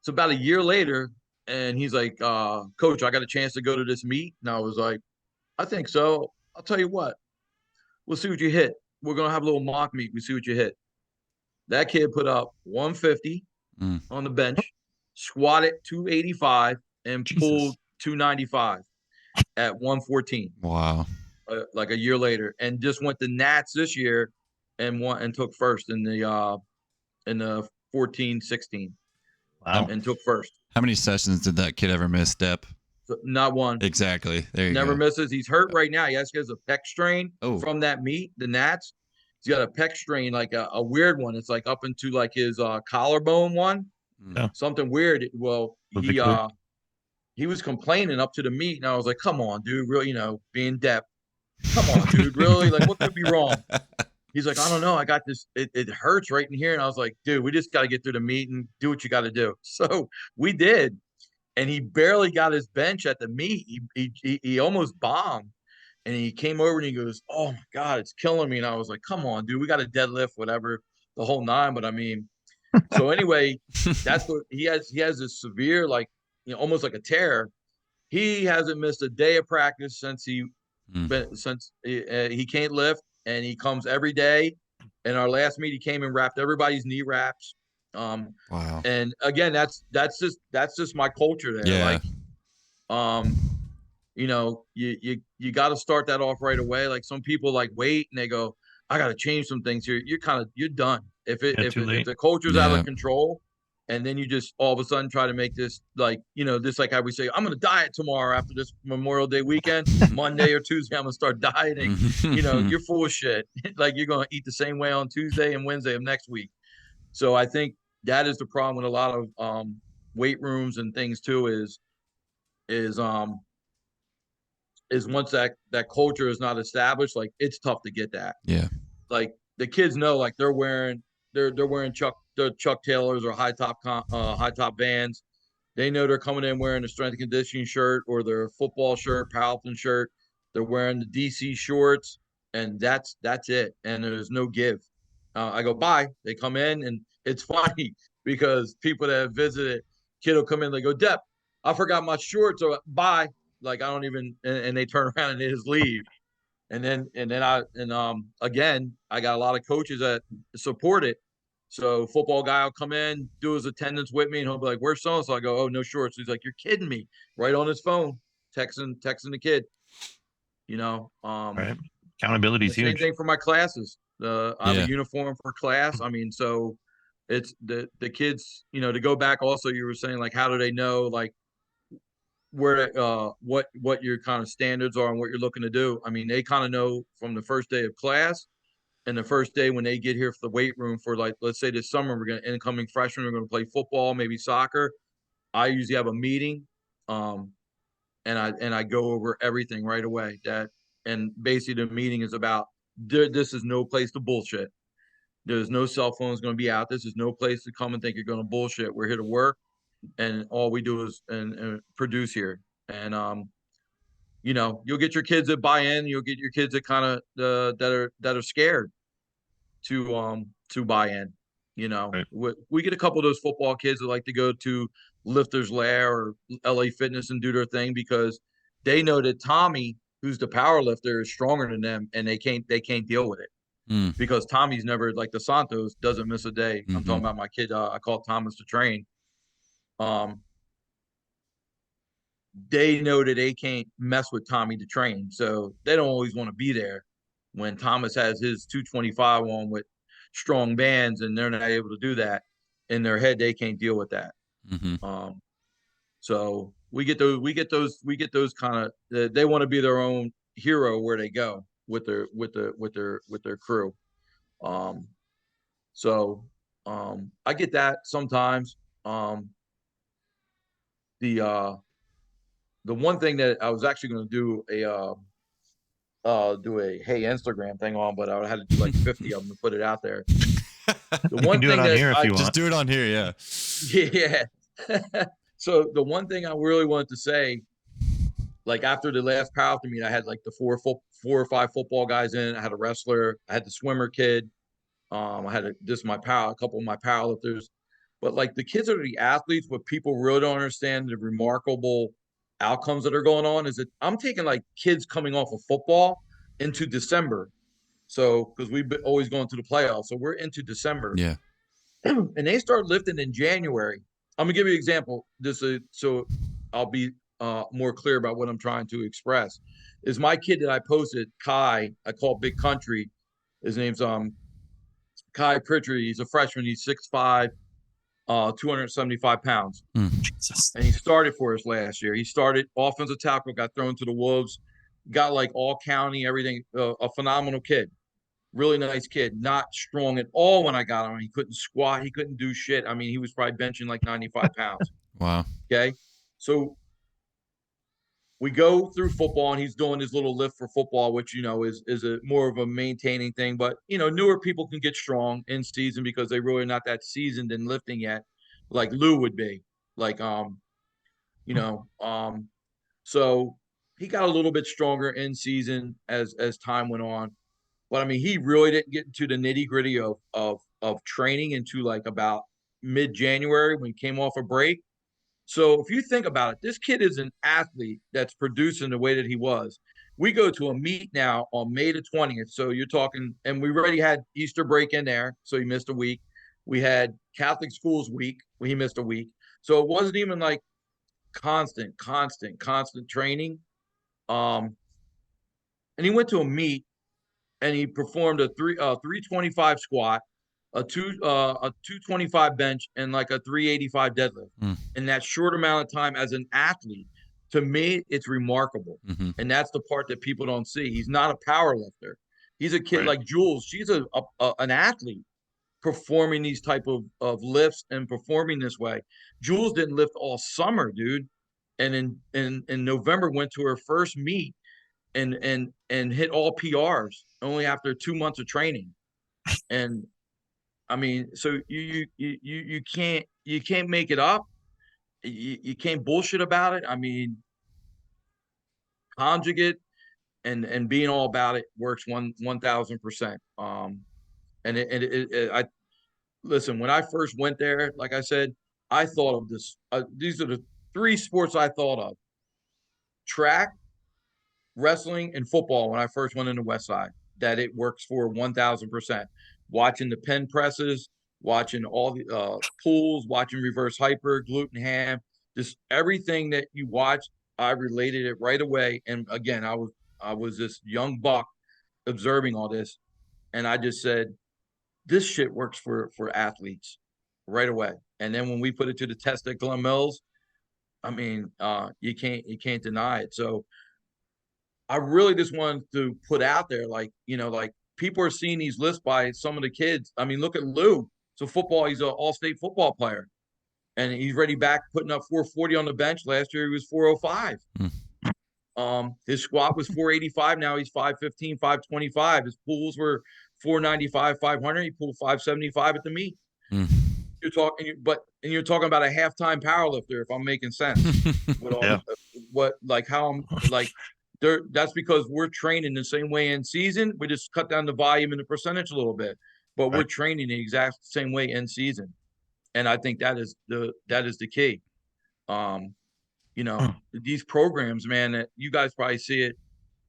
it's about a year later, and he's like, Coach, I got a chance to go to this meet. And I was like, I think so. I'll tell you what. We'll see what you hit. We're going to have a little mock meet. We see what you hit. That kid put up 150 on the bench, squatted 285, and pulled 295 at 114. Wow. Like a year later, and just went to Nats this year and took first in the 14-16. Wow. And took first. How many sessions did that kid ever miss, Depp? Not one. Exactly. There you Never go. misses. He's hurt right now. He has a pec strain from that meet, the Nats. he's got a pec strain, like a weird one. It's like up into like his collarbone one, Yeah. something weird. Well, Clavicular. he was complaining up to the meet, and I was like, "Come on, dude, really, being Depp, come on, dude, really, like, what could be wrong?" He's like, "I don't know, I got this, it hurts right in here," and I was like, "Dude, we just got to get through the meet and do what you got to do." So we did, and he barely got his bench at the meet. He almost bombed, and he came over and he goes, "Oh my God, it's killing me." And I was like, "Come on, dude, we got to deadlift, whatever, the whole nine." But I mean, so anyway, that's what he has. He has this severe, like, almost like a tear. He hasn't missed a day of practice since he can't lift, and he comes every day. In our last meet, he came and wrapped everybody's knee wraps. Wow. And again, that's just my culture there. Yeah. Like, you got to start that off right away. Like, some people like wait and they go, "I got to change some things here." You're done. If Too late. the culture's out Yeah. of control, and then you just all of a sudden try to make this like, this, like how we say, "I'm going to diet tomorrow after this Memorial Day weekend." Monday or Tuesday, I'm going to start dieting. You're full of shit. Like, you're going to eat the same way on Tuesday and Wednesday of next week. So I think that is the problem with a lot of weight rooms and things too, is once that culture is not established, like, it's tough to get that. Yeah. Like, the kids know, like, they're wearing Chuck Taylors or high top Vans. They know they're coming in wearing a strength and conditioning shirt or their football shirt, powerlifting shirt. They're wearing the DC shorts, and that's it. And there's no give. I go, "Bye." They come in, and it's funny because people that have visited, kid will come in, they go, "Depp, I forgot my shorts." So bye. Like, I don't even, and they turn around and they just leave. And then again, I got a lot of coaches that support it. So football guy will come in, do his attendance with me, and he'll be like, "Where's so and so?" I go, "Oh, no shorts." He's like, "You're kidding me!" Right on his phone, texting the kid. Right. Accountability The is same huge. thing for my classes. I have Yeah. a uniform for class. I mean, so it's the kids. To go back, also, you were saying, like, how do they know, like, where what your kind of standards are and what you're looking to do? I mean, they kind of know from the first day of class. And the first day when they get here for the weight room for, like, let's say this summer, incoming freshmen, we're going to play football, maybe soccer. I usually have a meeting, and I go over everything right away. And basically the meeting is about, this is no place to bullshit. There's no cell phones going to be out. This is no place to come and think you're going to bullshit. We're here to work, and all we do is and produce here. And you'll get your kids that buy in. You'll get your kids that kind of that are scared to buy in. Right. We get a couple of those football kids that like to go to Lifter's Lair or LA Fitness and do their thing because they know that Tommy, who's the power lifter, is stronger than them, and they can't deal with it because Tommy's never, like, the Santos doesn't miss a day. I'm talking about my kid. I call Thomas to train. They know that they can't mess with Tommy to train, so they don't always want to be there when Thomas has his 225 on with strong bands, and they're not able to do that. In their head, they can't deal with that. So we get those kind of, they want to be their own hero where they go with their crew. So I get that sometimes. The one thing that I was actually going to do a hey Instagram thing on, but I had to do like 50 of them to put it out there. The You one can do thing it on that here if you Just want. do it on here. Yeah. yeah. So the one thing I really wanted to say, like, after the last powerlifting meet, I had like the four or five football guys in. I had a wrestler. I had the swimmer kid. I had a couple of my powerlifters. But, like, the kids are the athletes. What people really don't understand, the remarkable outcomes that are going on, is that I'm taking, like, kids coming off of football into December. So, because we've been always going to the playoffs, so we're into December. Yeah. And they start lifting in January. I'm gonna give you an example. So I'll be more clear about what I'm trying to express. Is my kid that I posted, Kai, I call Big Country. His name's Kai Pritchard. He's a freshman. He's 6'5", 275 pounds. Jesus. And he started for us last year. He started offensive tackle, got thrown to the Wolves, got like all county, everything. A phenomenal kid. really nice kid, not strong at all when I got him. He couldn't squat. He couldn't do shit. I mean, he was probably benching like 95 pounds. Wow. Okay. So we go through football and he's doing his little lift for football, which, is a more of a maintaining thing. But, newer people can get strong in season because they really are not that seasoned in lifting yet, like Lou would be. Like, you know, so he got a little bit stronger in season as time went on. But I mean, he really didn't get into the nitty gritty of training into like about mid-January when he came off a break. So if you think about it, this kid is an athlete that's producing the way that he was. We go to a meet now on May the 20th. So you're talking, and we already had Easter break in there. So he missed a week. We had Catholic Schools week where he missed a week. So it wasn't even like constant training. And he went to a meet and he performed a 325 squat, a 225 bench, and like a 385 deadlift in that short amount of time as an athlete. To me, it's remarkable. Mm-hmm. And that's the part that people don't see. He's not a power lifter. He's a kid Right. like Jules. She's an athlete performing these type of lifts and performing this way. Jules didn't lift all summer, dude. And in November went to her first meet and hit all PRs only after 2 months of training. And I mean, so you can't make it up. You can't bullshit about it. I mean, conjugate and being all about it works 1,000%. I listen, when I first went there, like I said, I thought of this. These are the three sports I thought of: track, wrestling, and football. When I first went into West Side, that it works for 1,000%. Watching the pen presses, watching all the pulls, watching reverse hyper, glute and ham, just everything that you watch, I related it right away. And again, I was this young buck observing all this, and I just said, this shit works for athletes right away. And then when we put it to the test at Glen Mills, I mean, you can't deny it. So I really just wanted to put out there, like people are seeing these lists by some of the kids. I mean, look at Lou. So football, he's an all-state football player, and he's ready back putting up 440 on the bench. Last year he was 405. His squat was 485. Now he's 515, 525. His pulls were 495, 500. He pulled 575 at the meet. You're talking, you're talking about a halftime power lifter, if I'm making sense. With all how I'm like. That's because we're training the same way in season. We just cut down the volume and the percentage a little bit, but we're training the exact same way in season. And I think that is the key. These programs, man, that you guys probably see it.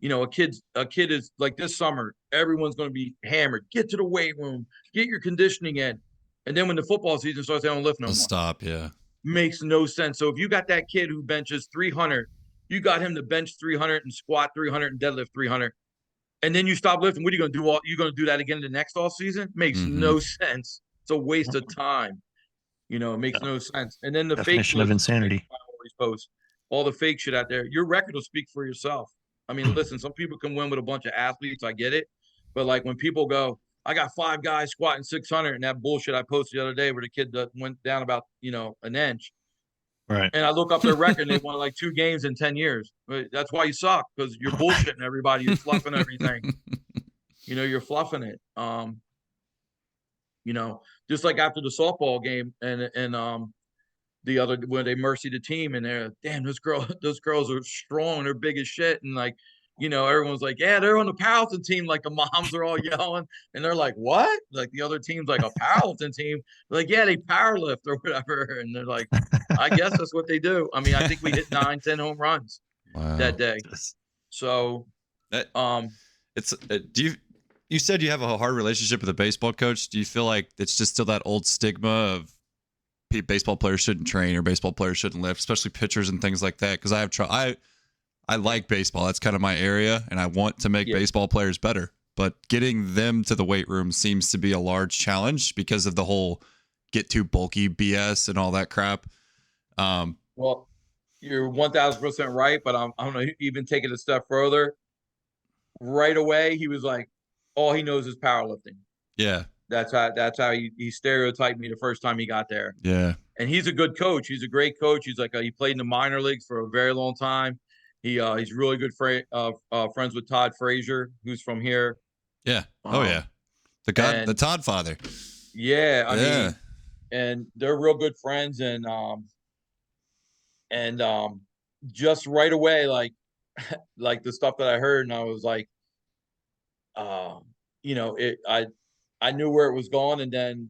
A kid is like this summer, everyone's going to be hammered. Get to the weight room, get your conditioning in. And then when the football season starts, they don't lift no more. Stop, yeah. Makes no sense. So if you got that kid who benches 300, you got him to bench 300 and squat 300 and deadlift 300, and then you stop lifting. What are you going to do? You're going to do that again the next off season? Makes no sense. It's a waste of time. It makes no sense. And then the definition of insanity. Post all the fake shit out there. Your record will speak for yourself. I mean, listen, some people can win with a bunch of athletes. I get it, but like when people go, I got 5 guys squatting 600, and that bullshit I posted the other day where the kid that went down about an inch. Right. And I look up their record and they won like 2 games in 10 years. That's why you suck, because you're bullshitting everybody. You're fluffing everything. You're fluffing it. Just like after the softball game and the other when they mercy the team and they're damn, those girls are strong, they're big as shit. And like, everyone's like, yeah, they're on the powerlifting team. Like the moms are all yelling and they're like, what? Like the other team's like a powerlifting team. They're like, yeah, they powerlift or whatever. And they're like, I guess that's what they do. I mean, I think we hit 9-10 home runs that day. So you said you have a hard relationship with a baseball coach. Do you feel like it's just still that old stigma of baseball players shouldn't train or baseball players shouldn't lift, especially pitchers and things like that? Because I like baseball. That's kind of my area, and I want to make baseball players better. But getting them to the weight room seems to be a large challenge because of the whole get too bulky BS and all that crap. Well, you're 1,000% right, but I'm going to even take it a step further. Right away, he was like, all he knows is powerlifting. Yeah. That's how he stereotyped me the first time he got there. Yeah. And he's a good coach. He's a great coach. He's like he played in the minor leagues for a very long time. He's really good friends with Todd Frazier, who's from here. Yeah. Oh yeah. The Todd father. Yeah, I Yeah. mean, and they're real good friends, and just right away, like like the stuff that I heard, and I was like, you know, I knew where it was going, and then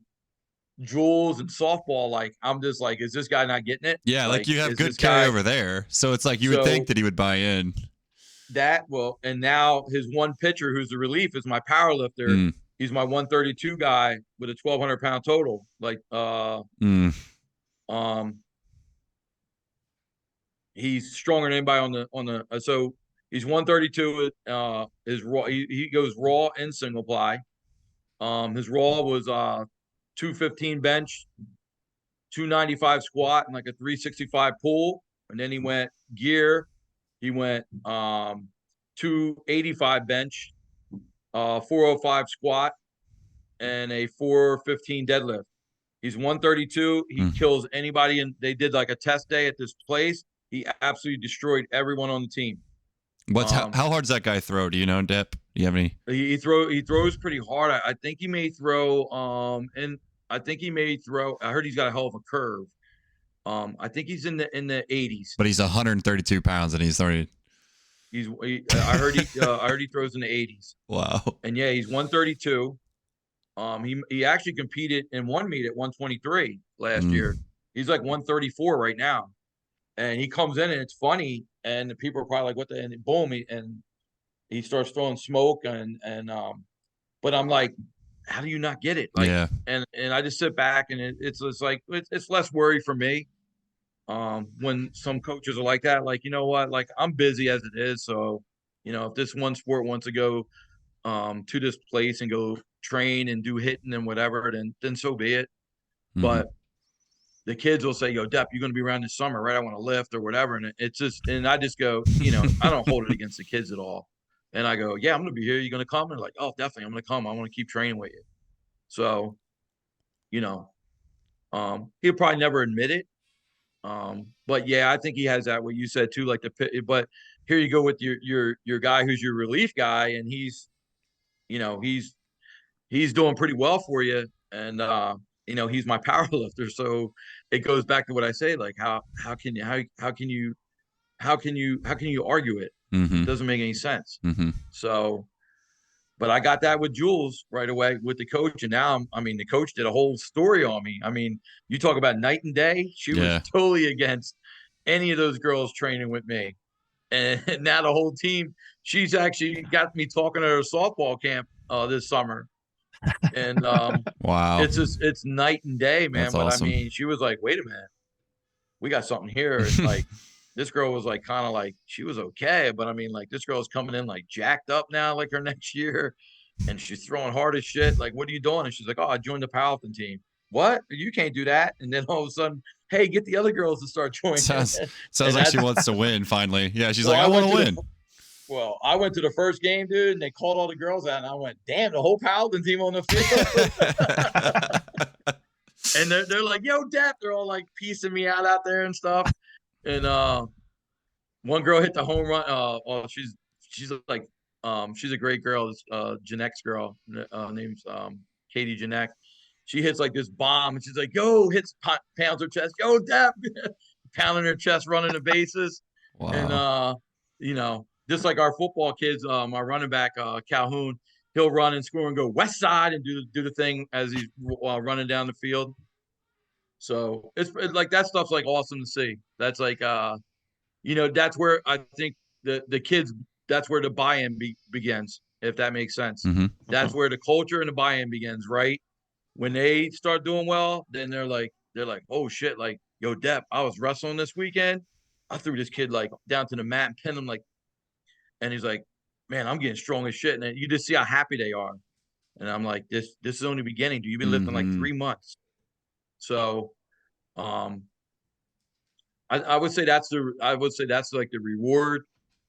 Jules and softball, like I'm just like, is this guy not getting it? Yeah, like you have is good this guy carryover there. So it's like you would think that he would buy in. and now his one pitcher who's the relief is my power lifter. Mm. He's my 132 guy with a 1,200-pound total. Like he's stronger than anybody on the so he's 132 his raw he goes raw and single ply. His raw was 215 bench, 295 squat, and like a 365 pull. And then he went gear. He went 285 bench, 405 squat, and a 415 deadlift. He's 132. He kills anybody. And they did like a test day at this place. He absolutely destroyed everyone on the team. How hard's that guy throw? Do you know, Depp? Do you have any? He throws pretty hard. I think he may throw and I think he may throw. I heard he's got a hell of a curve. I think he's in the 80s. But he's 132 pounds, and he's already. I heard he throws in the 80s. Wow. And yeah, he's 132. He actually competed in one meet at 123 last year. He's like 134 right now, and he comes in and it's funny, and the people are probably like, "What the?" And boom, he starts throwing smoke but I'm like, how do you not get it? Like, yeah. And I just sit back and it's like it's less worry for me. When some coaches are like that, like, you know what, like I'm busy as it is. So, if this one sport wants to go to this place and go train and do hitting and whatever, then so be it. But the kids will say, "Yo, Depp, you're going to be around this summer, right? I want to lift or whatever." And it's just, and I just go, I don't hold it against the kids at all. And I go, "Yeah, I'm going to be here. You're going to come?" And they're like, "Oh, definitely. I'm going to come. I want to keep training with you." So, he'll probably never admit it. But yeah, I think he has that, what you said too, like but here you go with your guy who's your relief guy, and he's doing pretty well for you. And, he's my power lifter. So it goes back to what I say, like, how can you argue it? It doesn't make any sense. So, but I got that with Jules right away with the coach. And now, the coach did a whole story on me. I mean, you talk about night and day. She was totally against any of those girls training with me. And now the whole team, she's actually got me talking at her softball camp this summer. And wow, it's night and day, man. That's but awesome. She was like, "Wait a minute, we got something here." It's like this girl was like kind of like, she was okay, but like this girl's coming in like jacked up now, like her next year, and she's throwing hard as shit. Like, what are you doing? And she's like, "Oh, I joined the powerlifting team." What? You can't do that. And then all of a sudden, hey, get the other girls to start joining. Sounds like she wants to win finally. Yeah, she's like, I want to win. Well, I went to the first game, dude, and they called all the girls out, and I went, damn, the whole powerlifting team on the field. And they're like, yo, Depp. They're all like piecing me out there and stuff. And one girl hit the home run. She's like, she's a great girl. This Janek's girl, name's Katie Janek. She hits like this bomb, and she's like, yo, pounds her chest. Yo, Depp. Pounding her chest, running the bases. Wow. And, just like our football kids, our running back, Calhoun, he'll run and score and go west side and do the thing as he's running down the field. So it's like that stuff's like awesome to see. That's like, that's where I think the kids, that's where the buy-in begins, if that makes sense. That's where the culture and the buy-in begins, right? When they start doing well, then they're like, oh shit, like, yo, Depp, I was wrestling this weekend. I threw this kid like down to the mat and pinned him like, and he's like, man, I'm getting strong as shit. And you just see how happy they are. And I'm like, this is only beginning. You've been lifting like 3 months. So, I would say that's like the reward.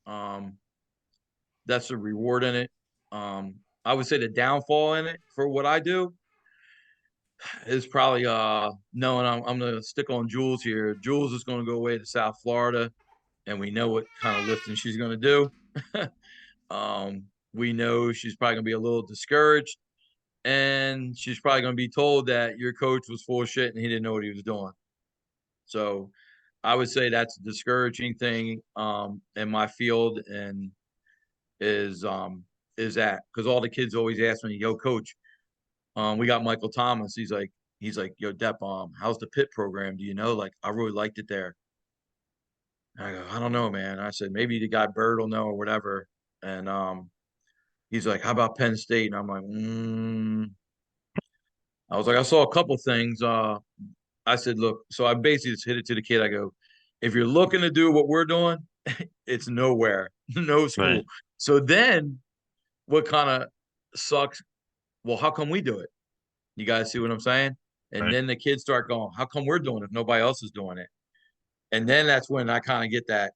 That's the reward in it. I would say the downfall in it for what I do is probably knowing I'm gonna stick on Jules here. Jules is gonna go away to South Florida, and we know what kind of lifting she's gonna do. We know she's probably gonna be a little discouraged, and she's probably gonna be told that your coach was full of shit and he didn't know what he was doing. So I would say that's a discouraging thing in my field, and is that because all the kids always ask me, "Yo, coach, we got Michael Thomas." He's like, "Yo, Depp, how's the pit program? Do you know? Like, I really liked it there." And I go, "I don't know, man." I said, "Maybe the guy Bird will know or whatever." And he's like, "How about Penn State?" And I'm like, I was like, "I saw a couple things." I said, "Look," so I basically just hit it to the kid. I go, "If you're looking to do what we're doing, it's nowhere, no school." Right. So then what kind of sucks? Well, how come we do it? You guys see what I'm saying? And Right. then the kids start going, how come we're doing it if nobody else is doing it? And then that's when I kind of get that,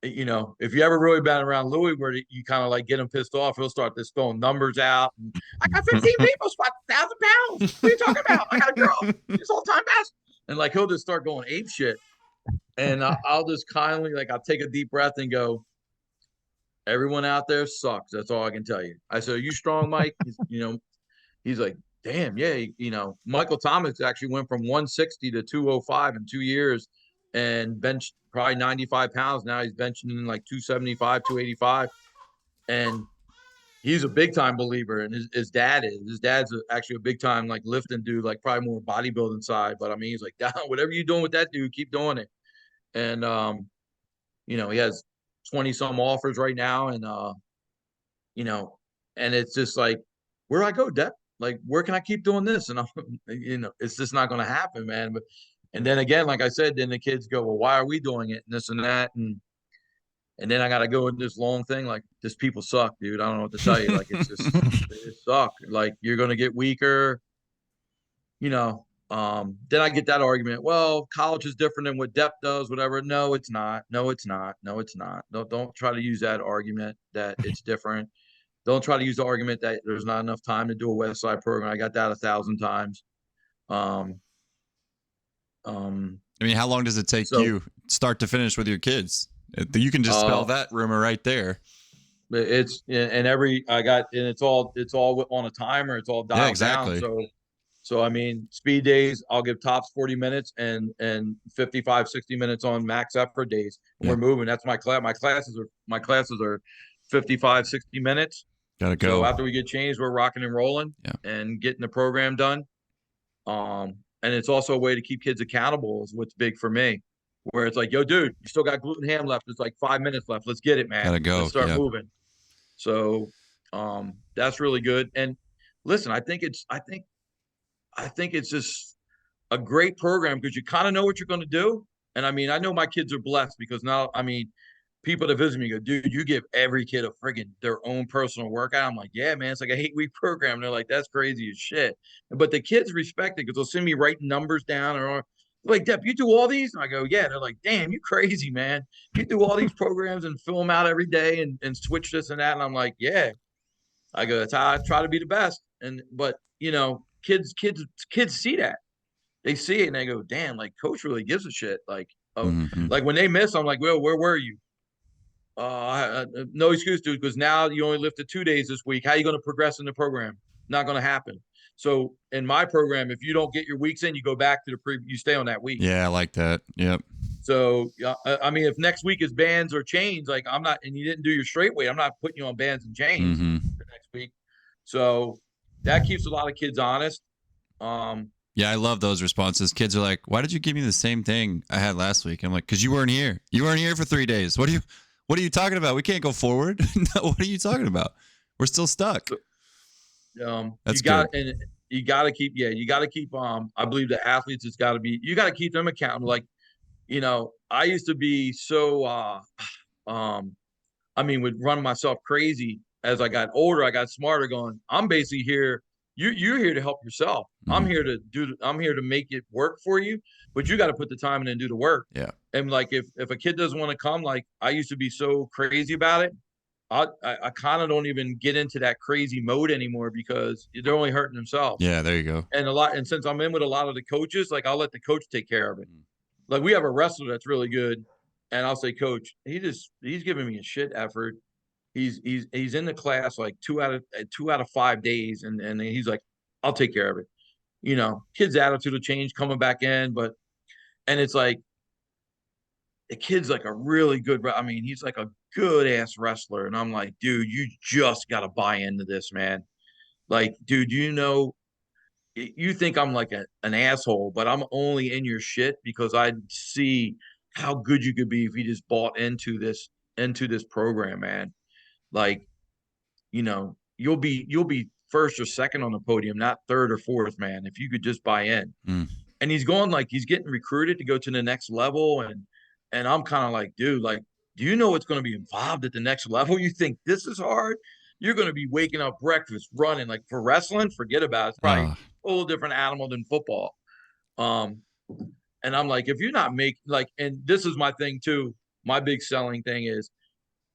if you ever really been around Louis where you kind of like get him pissed off, he'll start this throwing numbers out. And I got 15 people squat 1,000 pounds. What are you talking about? I got a girl. She's all time best. And like he'll just start going ape shit. And I'll just kindly, like, I'll take a deep breath and go, everyone out there sucks. That's all I can tell you. I said, are you strong, Mike? He's like, damn, yeah. Michael Thomas actually went from 160 to 205 in 2 years and benched probably 95 pounds. Now he's benching in like 275, 285. And he's a big time believer. And his dad is. His dad's actually a big time like lifting dude, like probably more bodybuilding side. But I mean, he's like, whatever you're doing with that dude, keep doing it. And, he has 20 some offers right now. And, and it's just like, where do I go, Depp? Like, where can I keep doing this? And it's just not going to happen, man. And then again, like I said, then the kids go, well, why are we doing it? And this and that. And then I got to go in this long thing. Like, this people suck, dude. I don't know what to tell you. Like, it's just, it suck. Like, you're going to get weaker, then I get that argument. Well, college is different than what Depp does, whatever. No, it's not. No, it's not. No, it's not. Don't try to use that argument that it's different. Don't try to use the argument that there's not enough time to do a West Side program. I got that 1,000 times. Um, I mean, how long does it take so, you start to finish with your kids? You can just spell that rumor right there. It's and it's all on a timer. It's all dialed exactly. down. So I mean, speed days, I'll give tops 40 minutes and 55, 60 minutes on max effort days. We're moving. That's my class. My classes are 55, 60 minutes. Gotta go. So after we get changed, we're rocking and rolling and getting the program done. And it's also a way to keep kids accountable is what's big for me. Where it's like, yo, dude, you still got gluten ham left. It's like 5 minutes left. Let's get it, man. Gotta go. Let's start moving. So that's really good. And listen, I think it's just a great program because you kind of know what you're going to do. And I mean, I know my kids are blessed because now, I mean, people that visit me go, dude, you give every kid a friggin' their own personal workout. I'm like, yeah, man, it's like a 8-week program. And they're like, that's crazy as shit. But the kids respect it because they'll send me writing numbers down or like, Depp, you do all these? And I go, yeah. They're like, damn, you crazy, man. You do all these programs and fill them out every day and switch this and that. And I'm like, yeah. I go, that's how I try to be the best. But kids see that. They see it and they go, damn, like coach really gives a shit. Like, like when they miss, I'm like, well, where were you? No excuse, dude, because now you only lifted 2 days this week. How are you going to progress in the program? Not going to happen. So in my program, if you don't get your weeks in, you go back to you stay on that week. Yeah, I like that. Yep. So, I mean, if next week is bands or chains, like I'm not, and you didn't do your straight weight, I'm not putting you on bands and chains for next week. So that keeps a lot of kids honest. Yeah, I love those responses. Kids are like, why did you give me the same thing I had last week? I'm like, because you weren't here. You weren't here for 3 days. What are you talking about? We can't go forward. What are you talking about? We're still stuck. That's good. And you got to keep, I believe the athletes, you got to keep them accountable. Like, I used to be so, would run myself crazy. As I got older, I got smarter going, I'm basically here. You're here to help yourself. I'm here to make it work for you, but you got to put the time in and do the work. Yeah. And like, if a kid doesn't want to come, like I used to be so crazy about it. I kind of don't even get into that crazy mode anymore because they're only hurting themselves. Yeah, there you go. And since I'm in with a lot of the coaches, like I'll let the coach take care of it. Like we have a wrestler that's really good, and I'll say, Coach, he's giving me a shit effort. He's in the class like 2 out of 5 days, and he's like, I'll take care of it. You know, kid's attitude will change coming back in, and it's like the kid's like a really good. I mean, he's like a good ass wrestler, and I'm like, dude, you just got to buy into this, man. Like, dude, you think I'm like an asshole, but I'm only in your shit because I see how good you could be if you just bought into this program, man. Like, you know, you'll be first or second on the podium, not third or fourth, man, if you could just buy in. And he's going like he's getting recruited to go to the next level, and I'm kind of like, dude, like, do you know what's going to be involved at the next level? You think this is hard? You're going to be waking up breakfast, running. Like for wrestling, forget about it. It's probably a whole different animal than football. And I'm like, if you're not making like, and this is my thing too. My big selling thing is,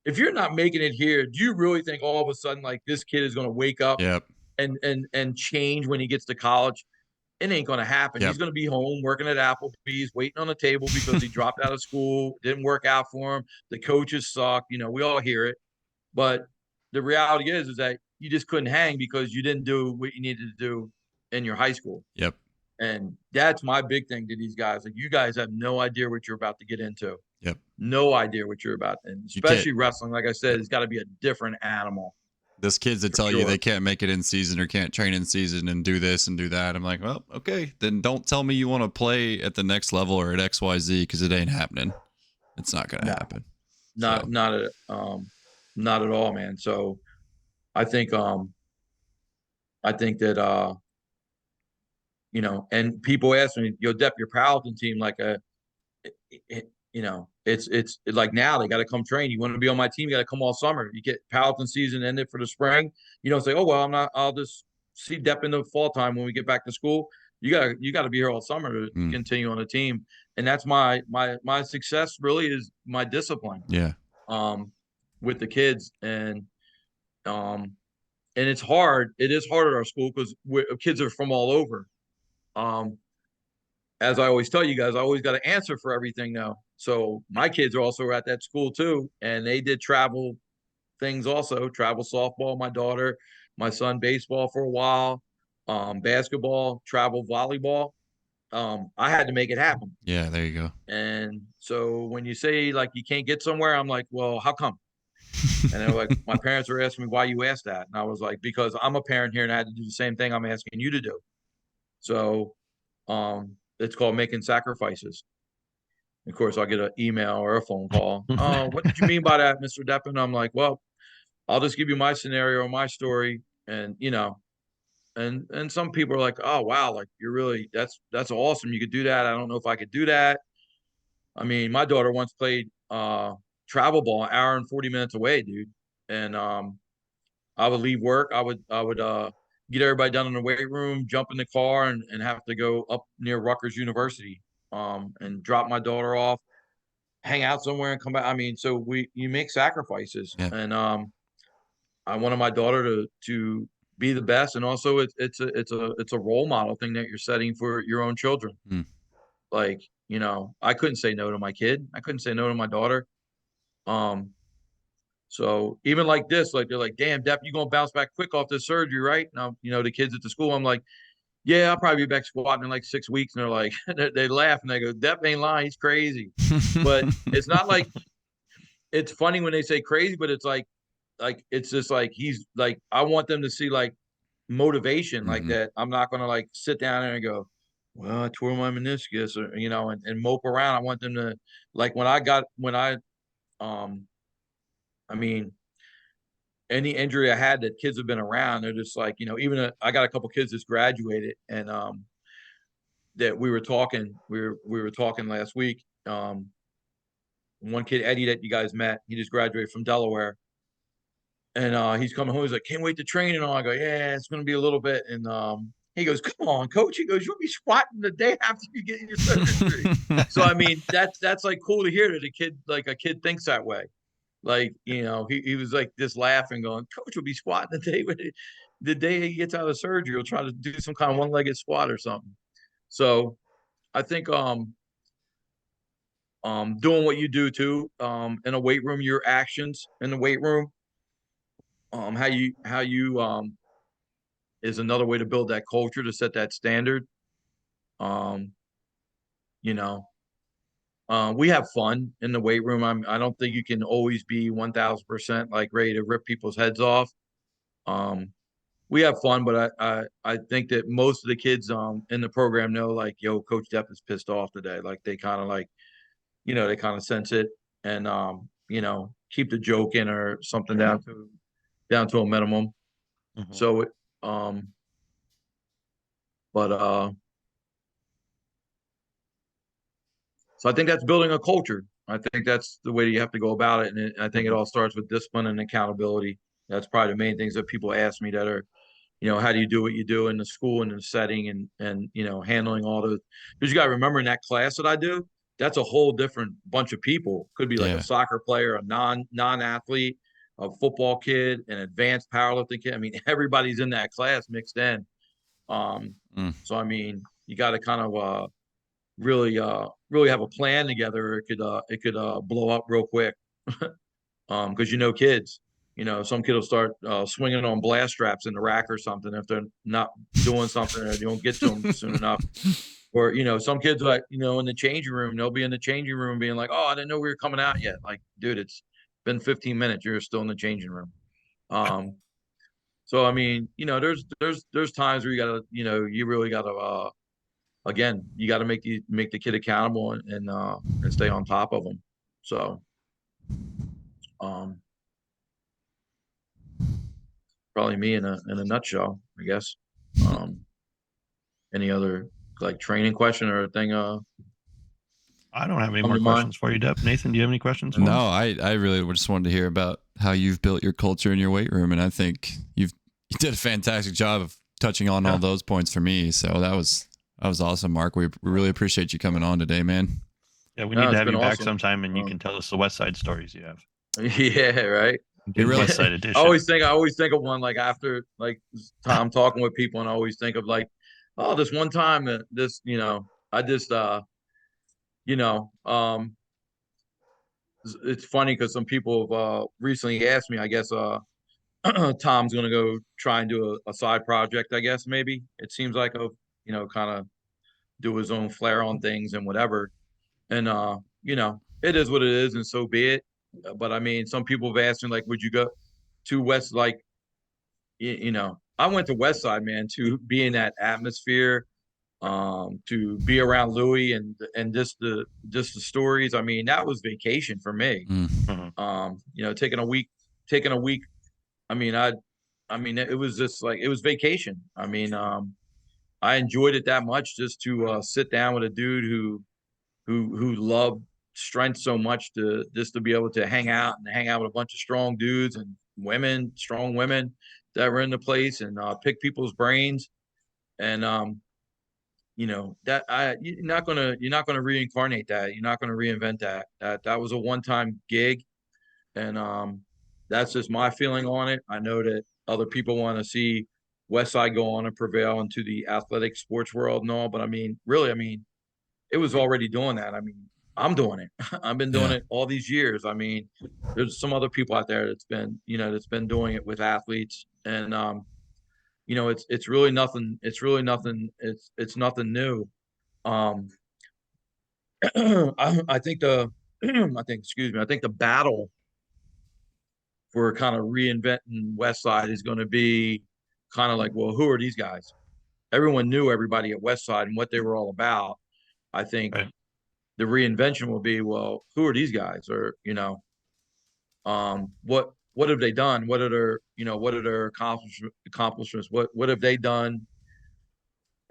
if you're not making it here, do you really think all of a sudden like this kid is going to wake up and change when he gets to college? It ain't going to happen. He's going to be home working at Applebee's, waiting on the table because he dropped out of school, didn't work out for him. The coaches suck. You know, we all hear it. But the reality is that you just couldn't hang because you didn't do what you needed to do in your high school. Yep. And that's my big thing to these guys. Like, you guys have no idea what you're about to get into. Yep. No idea what you're about. And especially wrestling, like I said, it's got to be a different animal. There's kids that tell you they can't make it in season or can't train in season and do this and do that. I'm like, well, okay, then don't tell me you want to play at the next level or at XYZ because it ain't happening. It's not going to happen. Not at all, man. So I think that you know, and people ask me, yo, Depp, your Paladin team, like you know, it's like now they got to come train. You want to be on my team, you got to come all summer. You get Paladin season ended for the spring. You don't say, oh well, I'll just see Depp in the fall time when we get back to school. You got to be here all summer to continue on the team. And that's my success really is my discipline. Yeah. With the kids, and it's hard. It is hard at our school because kids are from all over. As I always tell you guys, I always got to answer for everything now. So my kids are also at that school too, and they did travel things also. Travel softball, my daughter, my son baseball for a while, basketball, travel volleyball. I had to make it happen. Yeah, there you go. And so when you say like you can't get somewhere, I'm like, well, how come? And they're like, my parents were asking me why you asked that. And I was like, because I'm a parent here and I had to do the same thing I'm asking you to do. So it's called making sacrifices. Of course, I'll get an email or a phone call. Oh, what did you mean by that, Mr. Deppen? I'm like, well, I'll just give you my scenario or my story. And, you know, and some people are like, oh, wow, like you're really, that's awesome. You could do that. I don't know if I could do that. I mean, my daughter once played travel ball an hour and 40 minutes away, dude. And I would leave work. I would get everybody done in the weight room, jump in the car, and have to go up near Rutgers University and drop my daughter off, hang out somewhere, and come back. I mean, so you make sacrifices, and I wanted my daughter to be the best, and also it's a role model thing that you're setting for your own children. Like, you know, I couldn't say no to my kid. I couldn't say no to my daughter. So even like this, like they're like, damn, Depp, you gonna bounce back quick off this surgery, right? Now, you know, the kids at the school, I'm like, yeah, I'll probably be back squatting in like 6 weeks. And they're like, they laugh and they go, Depp ain't lying, he's crazy. But it's not like, it's funny when they say crazy, but it's like it's just like he's like, I want them to see like motivation like that. I'm not gonna like sit down there and go, well, I tore my meniscus, or you know, and mope around. I want them to like I mean, any injury I had that kids have been around, they're just like, you know, even I got a couple kids that's graduated, and that we were talking last week. One kid, Eddie, that you guys met, he just graduated from Delaware, and he's coming home. He's like, can't wait to train and all. I go, yeah, it's going to be a little bit. And he goes, come on, coach. He goes, you'll be squatting the day after you get your surgery. So I mean, that's like cool to hear that a kid thinks that way. Like, he was like just laughing, going, "Coach will be squatting the day he gets out of surgery. He'll try to do some kind of one-legged squat or something." So I think doing what you do too, in a weight room, your actions in the weight room, how you is another way to build that culture, to set that standard. Um, you know, we have fun in the weight room. I don't think you can always be 1000% like ready to rip people's heads off. Um, we have fun, but I think that most of the kids in the program know, like, yo, Coach Depp is pissed off today. Like, they kind of like, they kind of sense it, and keep the joke in or something down to a minimum. Mhm. So um but so I think that's building a culture. I think that's the way you have to go about it, and I think it Mhm. all starts with discipline and accountability. That's probably the main things that people ask me, that are, how do you do what you do in the school and the setting, and handling all those. Because you got to remember, in that class that I do, that's a whole different bunch of people. Could be like a Yeah. soccer player, a non-athlete, a football kid, an advanced powerlifting kid. I mean, everybody's in that class mixed in. Mm. So I mean, you got to kind of really have a plan together. It could blow up real quick. Because kids, some kid will start swinging on blast straps in the rack or something if they're not doing something, or you don't get to them soon enough. Or some kids, like, in the changing room, they'll be in the changing room being like, "Oh, I didn't know we were coming out yet." Like, dude, it's been 15 minutes. You're still in the changing room. So I mean, there's times where you gotta, you really gotta, again, you got to make the kid accountable, and stay on top of them. So, um, probably me in a nutshell, I guess. Um, any other, like, training question or thing I don't have any come more to mind? questions for you, Depp. Nathan, do you have any questions for No, him? I really just wanted to hear about how you've built your culture in your weight room, and I think you did a fantastic job of touching on all Yeah. those points for me. So that was awesome, Mark. We really appreciate you coming on today, man. Yeah, we No, need to it's have been you back awesome. sometime, and you can tell us the West Side stories you have. Yeah, right. It really- West Side I Edition. always think of one, like, after, like, Tom talking with people, and I always think of, like, oh, this one time that this, I just you know, it's funny because some people have recently asked me, I guess, Tom's going to go try and do a side project, I guess, maybe. It seems like, kind of do his own flair on things and whatever. And, it is what it is, and so be it. But I mean, some people have asked me, like, would you go to West, like, I went to West Side, man, to be in that atmosphere, to be around Louis, and just the stories. I mean, that was vacation for me. Mm. Mhm. Taking a week. I mean, it was just like, it was vacation. I mean, I enjoyed it that much, just to sit down with a dude who loved strength so much, to just to be able to hang out with a bunch of strong dudes and strong women that were in the place, and pick people's brains. And that you're not gonna reincarnate that. You're not gonna reinvent that. That was a one-time gig, and that's just my feeling on it. I know that other people want to see Westside go on and prevail into the athletic sports world and all, but I mean, really, I mean, it was already doing that. I mean, I'm doing it. I've been doing Yeah. it all these years. I mean, there's some other people out there that's been doing it with athletes, and it's really nothing. It's really nothing. It's nothing new. Um, I think excuse me. I think the battle for kind of reinventing West Side is going to be kind of like, well, who are these guys? Everyone knew everybody at West Side and what they were all about. I think Right. the reinvention will be, well, who are these guys? Or, what have they done? What are their accomplishments? What have they done?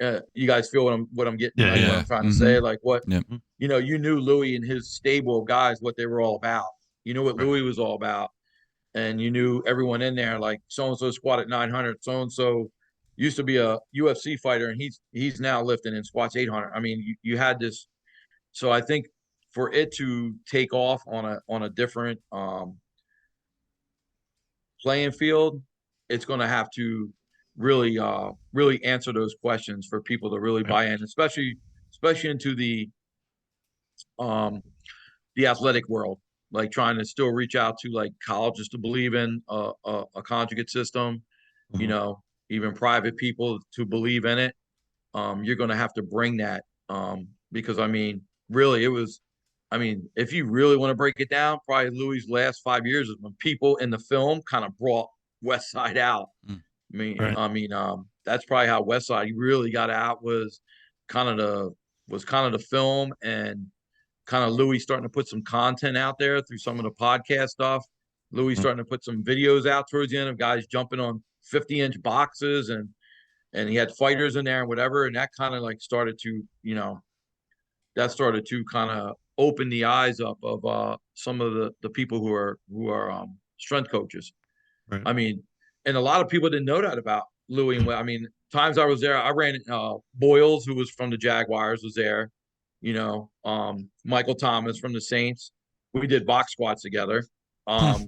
You guys feel what I'm getting, Yeah, like, what Yeah. I'm trying to Mm-hmm. say? Like, what, Yep. Mhm. you knew Louis and his stable of guys, what they were all about. You knew what Right. Louis was all about, and you knew everyone in there. Like, so and so squatted 900. So and so used to be a UFC fighter, and he's now lifting and squats 800. I mean, you had this. So I think for it to take off on a different playing field, it's going to have to really really answer those questions for people to really buy in, especially into um the athletic world, like trying to still reach out to like colleges to believe in a conjugate system, you know, even private people to believe in it. You're going to have to bring that, because I mean, really, it was. I mean, if you really want to break it down, probably Louis' last 5 years is when people in the film kind of brought West Side out. Right. That's probably how West Side really got out, was kind of the film, and kind of Louis starting to put some content out there through some of the podcast stuff. Louis starting to put some videos out towards the end of guys jumping on 50-inch boxes, and he had fighters in there and whatever, and that kind of like started to, kind of open the eyes up of some of the people who are strength coaches. Right. I mean, and a lot of people didn't know that about Louis. And I mean, times I was there, I ran Boyles, who was from the Jaguars, was there. Michael Thomas from the Saints. We did box squats together. What's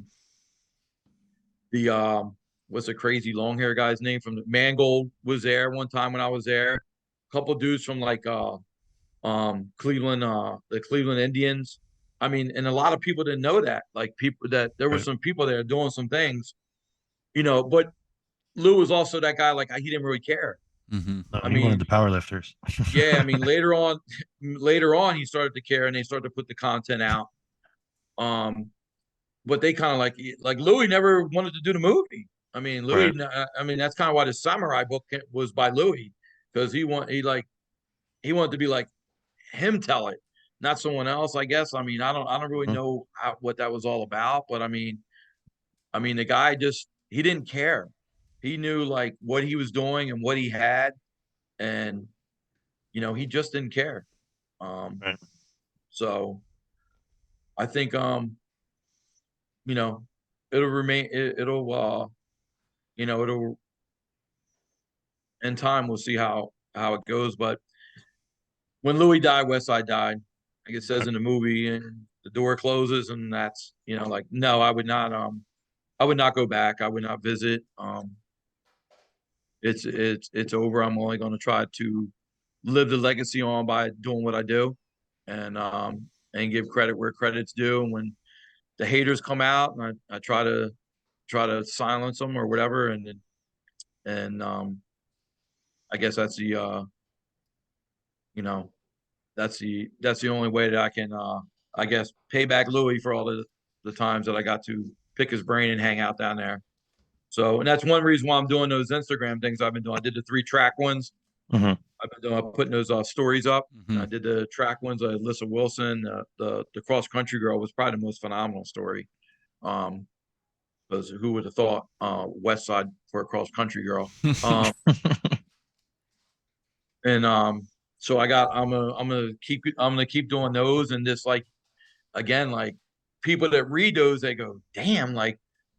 the crazy long hair guy's name from the Mangold was there one time when I was there. A couple dudes from like Cleveland, the Cleveland Indians. I mean, and a lot of people didn't know that. Like people that there were some people there doing some things, but Lou was also that guy, like he didn't really care. No, he wanted the power lifters. Yeah, I mean, later on he started to care, and they started to put the content out. But they kind of like Louis never wanted to do the movie. I mean, Louis. Right. I mean, that's kind of why the Samurai book was by Louis, because he wanted to be like him tell it, not someone else. I guess. I mean, I don't really know what that was all about, but I mean, the guy he didn't care. He knew like what he was doing and what he had, and he just didn't care. Right. So I think it'll remain. It'll in time we'll see how it goes. But when Louis died, Westside died. Like it says in the movie, and the door closes, and that's like no, I would not go back. I would not visit. It's over. I'm only going to try to live the legacy on by doing what I do, and give credit where credit's due. And when the haters come out, and I try to silence them or whatever, and I guess that's the that's the only way that I can I guess pay back Louis for all the times that I got to pick his brain and hang out down there. So, and that's one reason why I'm doing those Instagram things I've been doing. I did the 3 track ones. I've been doing, putting those stories up. I did the track ones. Alyssa Wilson, the cross country girl was probably the most phenomenal story. Because who would have thought West Side for a cross country girl? So I'm gonna keep doing those, and just like again, like people that read those, they go, damn, like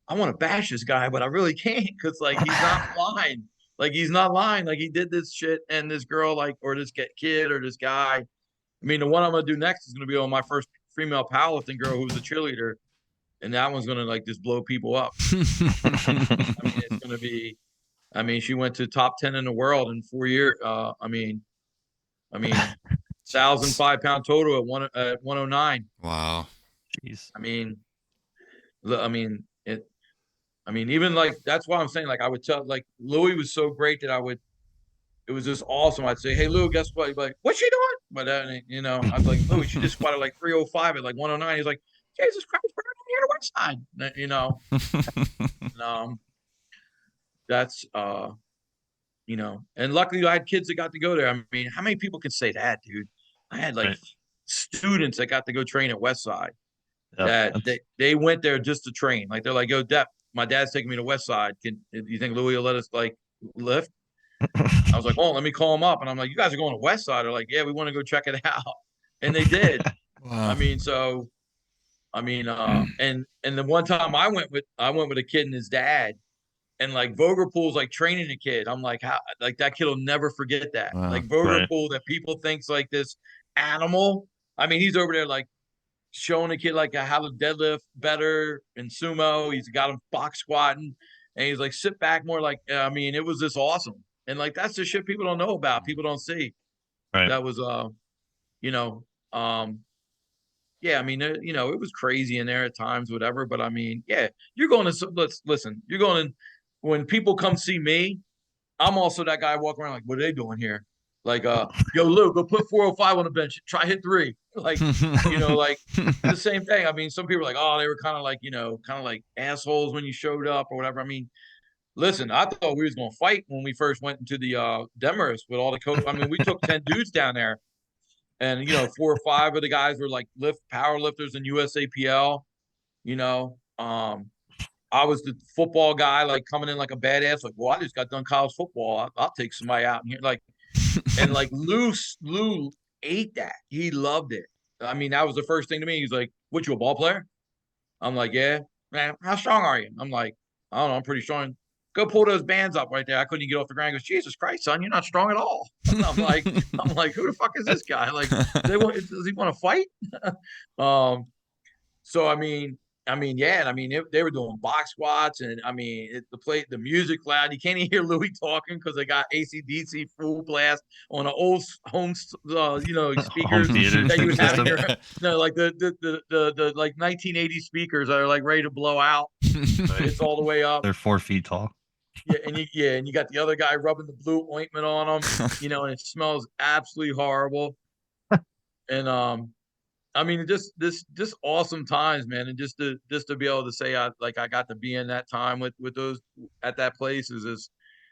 I want to bash this guy, but I really can't, because like he's not lying. Like he's not lying. Like he did this shit, and this girl, like, or this kid or this guy. I mean, the one I'm gonna do next is gonna be on my first female powerlifting girl who's a cheerleader, and that one's gonna like just blow people up. I mean, it's gonna be. I mean, she went to top 10 in the world in 4 years. I mean, 1,005 pound total at 109. Wow. Jeez. I mean, even like that's why I'm saying, like I would tell, like Louis was so great that it was just awesome. I'd say, hey Lou, guess what? He'd be like, what's she doing? But I was like, Louis, she just squatted like 305 at like 109. He's like, Jesus Christ, we're on the west side. That's and luckily I had kids that got to go there. I mean, how many people can say that, dude? I had like students that got to go train at Westside. That they went there just to train. Like they're like, yo, Depp, my dad's taking me to Westside. Do you think Louis will let us like lift? I was like, oh, let me call him up. And I'm like, you guys are going to Westside? They're like, yeah, we want to go check it out. And they did. Wow. I mean, and the one time I went with a kid and his dad, and like Vogerpool's like training a kid. I'm like, how, like that kid will never forget that. Wow. Like Vogerpool, that people thinks like this animal. I mean, he's over there like showing a kid like how to deadlift better in sumo. He's got him box squatting, and he's like, sit back more. Like, I mean, it was just awesome. And like, that's the shit people don't know about. People don't see. Right. That was, you know, yeah, I mean, you know, it was crazy in there at times, whatever. But I mean, yeah, you're going to, let's listen, you're going to, when people come see me, I'm also that guy walking around like, what are they doing here? Like, yo, Lou, go put 405 on the bench. Try hit 3. Like, you know, like the same thing. I mean, some people are like, oh, they were kind of like, you know, kind of like assholes when you showed up or whatever. I mean, listen, I thought we was going to fight when we first went into the Demers with all the coach. I mean, we took 10 dudes down there, and, you know, 4 or 5 of the guys were like power lifters in USAPL, you know. I was the football guy, like coming in like a badass, like, well, I just got done college football. I'll take somebody out in here. Like, and like Lou ate that. He loved it. I mean, that was the first thing to me. He's like, what, you a ball player? I'm like, yeah. Man, how strong are you? I'm like, I don't know, I'm pretty strong. Go pull those bands up right there. I couldn't even get off the ground. He goes, Jesus Christ, son, you're not strong at all. I'm like, who the fuck is this guy? Like, does he want to fight? So I mean, yeah, and I mean, they were doing box squats, and I mean, the music loud. You can't even hear Louis talking because they got AC/DC full blast on an old home, you know, speakers that you would have in your, no, like the like 1980 speakers that are like ready to blow out. It's all the way up. They're 4 feet tall. Yeah, and you got the other guy rubbing the blue ointment on them, you know, and it smells absolutely horrible. And I mean, just awesome times, man, and just to be able to say I got to be in that time with those at that place is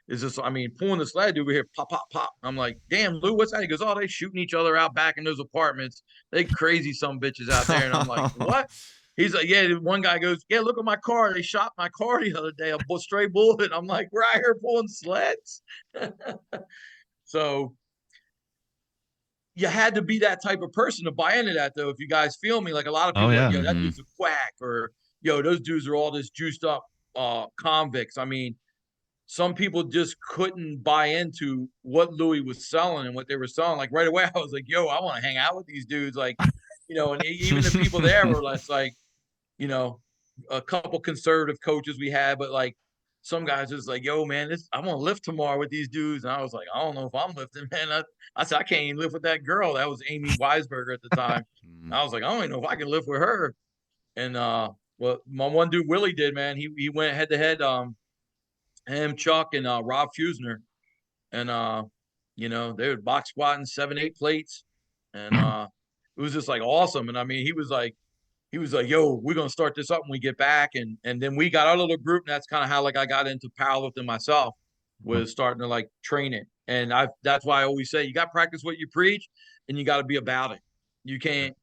just, I mean, pulling the sled, dude, we hear pop pop pop. I'm like, damn, Lou, what's that? He goes, oh, they shooting each other out back in those apartments. They crazy some bitches out there, and I'm like, what? He's like, yeah. One guy goes, yeah, look at my car. They shot my car the other day. A stray bullet. I'm like, we're out here pulling sleds. So you had to be that type of person to buy into that, though. If you guys feel me, like a lot of people, like, yo, that dude's a quack, or yo, those dudes are all this juiced up convicts. I mean, some people just couldn't buy into what Louis was selling and what they were selling. Like right away, I was like, yo, I want to hang out with these dudes. Like, you know, and even the people there were less like, you know, a couple conservative coaches we had, but like some guys just like, yo, man, I want to lift tomorrow with these dudes. And I was like, I don't know if I'm lifting, man. I said, I can't even lift with that girl. That was Amy Weisberger at the time. I was like, I don't even know if I can lift with her. And well, my one dude, Willie, did, man. He went head to head, him, Chuck, and Rob Fusner. And you know, they were box squatting 7-8 plates. And it was just like awesome. And I mean, he was like, yo, we're going to start this up when we get back. And then we got our little group. And that's kind of how like I got into powerlifting myself, was starting to like train it. And that's why I always say, you got to practice what you preach, and you got to be about it. You can't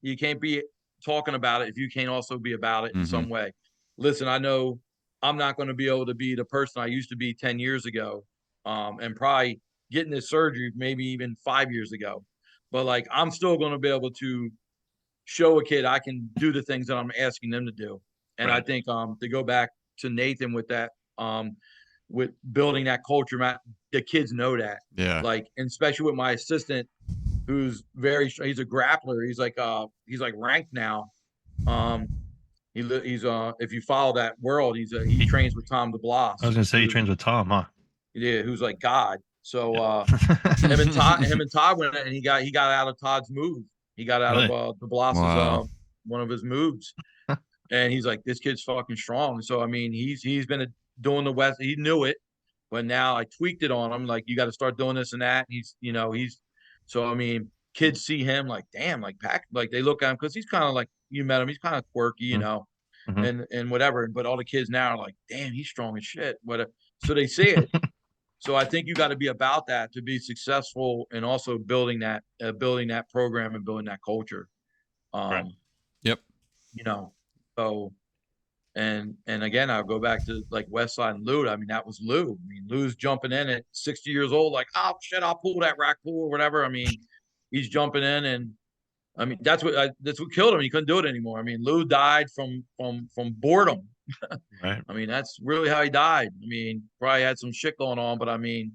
be talking about it if you can't also be about it in some way. Listen, I know I'm not going to be able to be the person I used to be 10 years ago, and probably getting this surgery maybe even 5 years ago. But like, I'm still going to be able to show a kid I can do the things that I'm asking them to do. And I think to go back to Nathan with that, with building that culture, Matt, the kids know that. Yeah. Like, and especially with my assistant, who's he's a grappler. He's like ranked now. He's if you follow that world, he trains with Tom DeBlas. I was gonna say he trains with Tom, huh? Yeah, who's like God. So him and Todd went, and he got out of Todd's move. He got out of DeBlas's one of his moves. And he's like, this kid's fucking strong. So I mean, he's been doing the West. He knew it, but now I tweaked it on him. Like, you got to start doing this and that. So I mean, kids see him like, damn, like like they look at him because he's kind of like, you met him. He's kind of quirky, you know, and whatever. But all the kids now are like, damn, he's strong as shit. So they see it. So I think you got to be about that to be successful, and also building that program and building that culture. Yep. You know, so, and again, I'll go back to like Westside and Lou. I mean, that was Lou. I mean, Lou's jumping in at 60 years old, like, oh shit, I'll pull that rack pull or whatever. I mean, he's jumping in, and I mean, that's what killed him. He couldn't do it anymore. I mean, Lou died from boredom. Right. I mean, that's really how he died. I mean, probably had some shit going on, but I mean,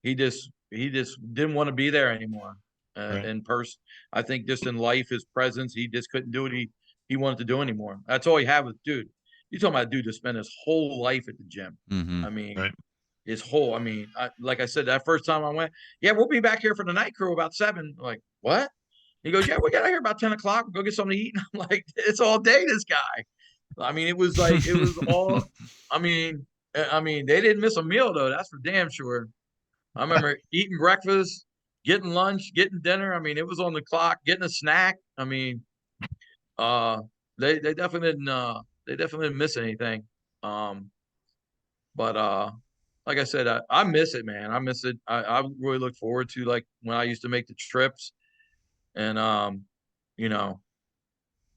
he just didn't want to be there anymore in person. I think just in life, his presence, he just couldn't do it. he wanted to do anymore. That's all he had was, dude. You talking about a dude to spend his whole life at the gym. Mm-hmm. I mean, Right. his whole. I mean, like I said, that first time I went, yeah, we'll be back here for the night crew about 7. I'm like, what? He goes, yeah, we got out here about 10 o'clock. We'll go get something to eat. And I'm like, it's all day, this guy. I mean, it was all. I mean, they didn't miss a meal though. That's for damn sure. I remember eating breakfast, getting lunch, getting dinner. I mean, it was on the clock. Getting a snack. I mean, uh, they definitely didn't miss anything. Um, but like I said, I miss it, man. I miss it. I really look forward to like when I used to make the trips, and you know,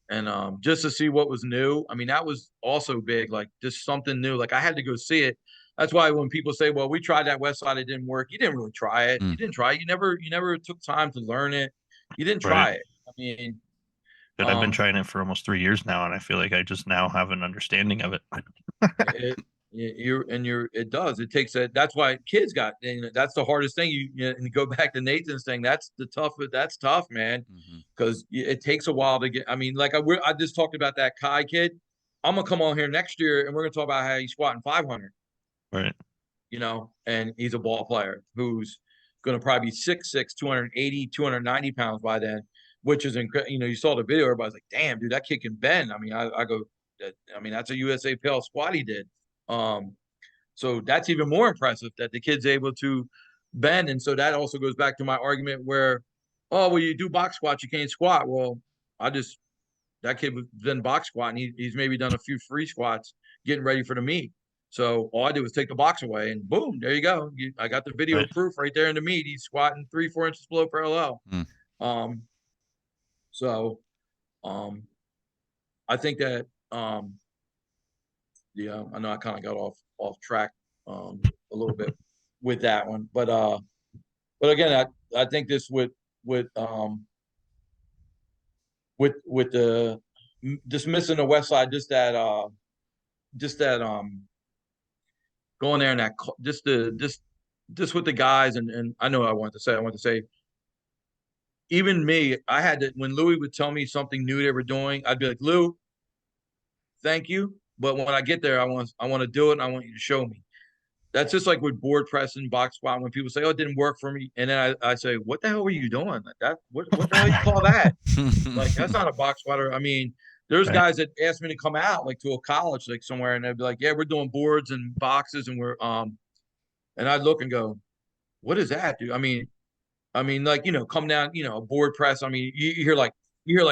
and just to see what was new. I mean, that was also big. Like just something new. Like I had to go see it. That's why when people say, "Well, we tried that website, it didn't work," you didn't really try it. You didn't try it. You never took time to learn it. You didn't Right. try it. I mean, But I've been trying it for almost 3 years now, and I feel like I just now have an understanding of it. it, it does. It takes that. That's why kids got. And that's the hardest thing. And go back to Nathan's thing. That's the tough. That's tough, man. Because it takes a while to get. I mean, like I just talked about that Kai kid. I'm gonna come on here next year, and we're gonna talk about how he's squatting 500. Right. And he's a ball player who's going to probably be 6'6", 280, 290 pounds by then, which is incredible. You saw the video. Everybody's like, damn, dude, that kid can bend. I mean, I go, I mean, that's a USA Pale squat he did. So that's even more impressive that the kid's able to bend. And so that also goes back to my argument where, oh, well, you do box squats, you can't squat. Well, that kid was done box squat, and he's maybe done a few free squats getting ready for the meet. So all I did was take the box away, and boom, there you go. I got the video Right. proof right there in the meet. He's squatting 3-4 inches below parallel. So I think that yeah, I know I kind of got off track a little bit with that one, but again, I think this with the dismissing the West Side, just that going there and that just with the guys, and I know what I wanted to say even me, I had to, when Louis would tell me something new they were doing, I'd be like, Lou, thank you, but when I get there, I want to do it, and I want you to show me. That's just like with board pressing, box squat. When people say, "Oh, it didn't work for me," and then I say, "What the hell were you doing? Like that? What the hell you call that? Like that's not a box squatter." I mean, there's Right. guys that ask me to come out like to a college like somewhere, and they'd be like, "Yeah, we're doing boards and boxes, and we're." And I'd look and go, "What is that, dude?" I mean, like come down, a board press. I mean, you hear like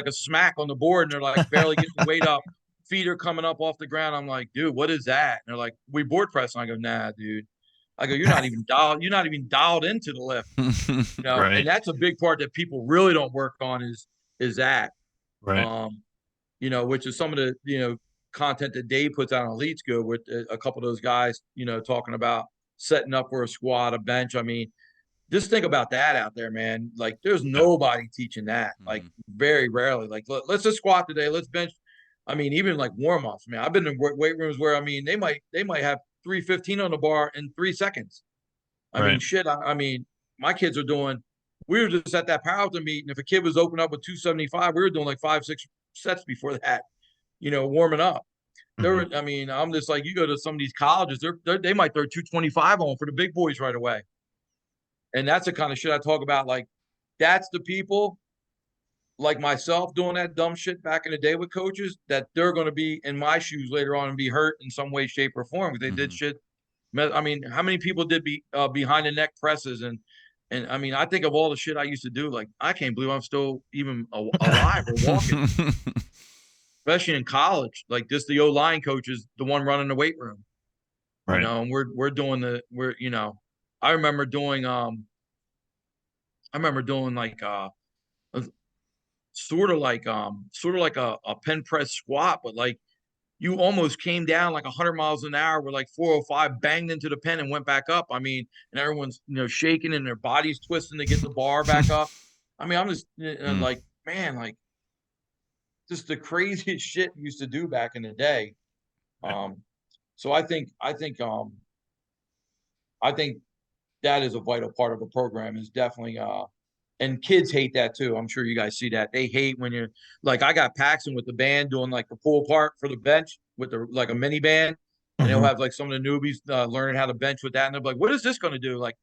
a smack on the board, and they're like barely getting the weight up. Feet are coming up off the ground. I'm like, dude, what is that? And they're like, we board press. And I go, nah, dude. I go, you're not even dialed into the lift. Right. And that's a big part that people really don't work on is that. Right. Which is some of the, content that Dave puts out on Elite School with a couple of those guys, talking about setting up for a squat, a bench. I mean, just think about that out there, man. Like, there's nobody teaching that. Like, very rarely. Like, let's just squat today. Let's bench. I mean, even like warm ups, man. I've been in weight rooms where they might have 315 on the bar in 3 seconds. I mean, shit. I mean, my kids are doing. We were just at that powerlifting meet, and if a kid was open up with 275, we were doing like 5-6 sets before that. Warming up. I mean, I'm just like, you go to some of these colleges, they might throw 225 on for the big boys right away. And that's the kind of shit I talk about. Like, that's the people like myself doing that dumb shit back in the day with coaches that they're going to be in my shoes later on and be hurt in some way, shape, or form because they did shit. I mean, how many people did behind the neck presses and I mean, I think of all the shit I used to do. Like, I can't believe I'm still even alive or walking, especially in college. Like, this, the O-line coach is the one running the weight room, Right. and we're doing I remember doing like sort of like a pen press squat, but like you almost came down like 100 miles an hour with like 405, banged into the pen and went back up. I mean, and everyone's shaking and their bodies twisting to get the bar back up. I mean, I'm just like, man, like just the craziest shit we used to do back in the day. So I think that is a vital part of a program, is definitely and kids hate that too. I'm sure you guys see that. They hate when you're like, I got Paxton with the band doing like the pull apart for the bench with the like a mini band, and they'll have like some of the newbies learning how to bench with that, and they're like, "What is this going to do?" Like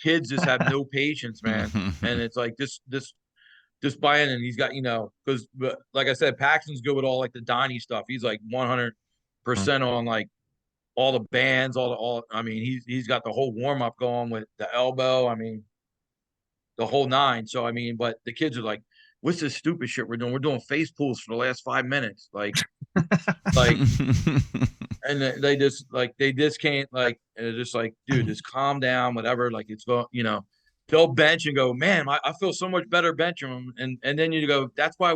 kids just have no patience, man. And it's like just buy in, and he's got because like I said, Paxton's good with all like the Donnie stuff. He's like 100% on like all the bands, all. I mean, he's got the whole warm up going with the elbow. I mean, the whole nine. So I mean, but the kids are like, "What's this stupid shit we're doing? We're doing face pulls for the last 5 minutes." Like, and they just can't like. And they're just like, dude, just calm down, whatever. Like it's going, they'll bench and go, man, I feel so much better benching them, and then you go, that's why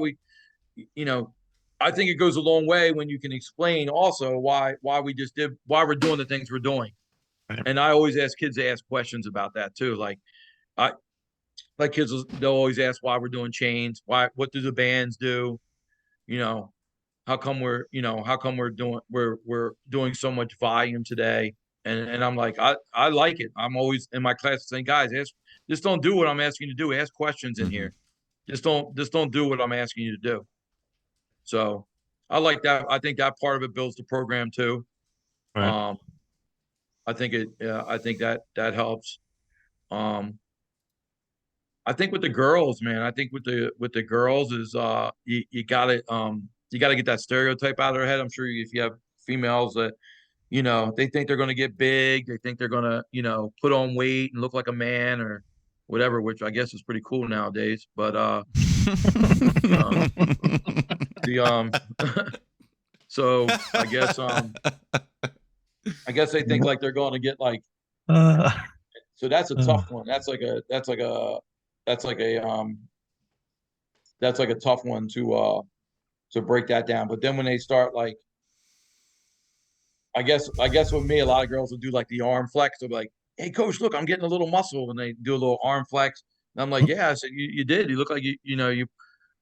you know. I think it goes a long way when you can explain also why we're doing the things we're doing. Right. And I always ask kids to ask questions about that too. Like kids, they'll always ask why we're doing chains. What do the bands do? How come we're doing so much volume today? And I'm like, I like it. I'm always in my class saying, guys, just don't do what I'm asking you to do. Ask questions in here. Just don't do what I'm asking you to do. So I like that. I think that part of it builds the program too. Right. I think that helps. I think with the girls, man, I think with the girls is you gotta get that stereotype out of their head. I'm sure if you have females that they think they're gonna get big, they think they're gonna put on weight and look like a man or whatever, which I guess is pretty cool nowadays. But so I guess they think like they're going to get like so that's a tough one. That's like a tough one to break that down. But then when they start like I guess with me, a lot of girls will do like the arm flex. They'll be like, "Hey, coach, look, I'm getting a little muscle," and they do a little arm flex. And I'm like, "Yeah," I said, "You did. You look like you,"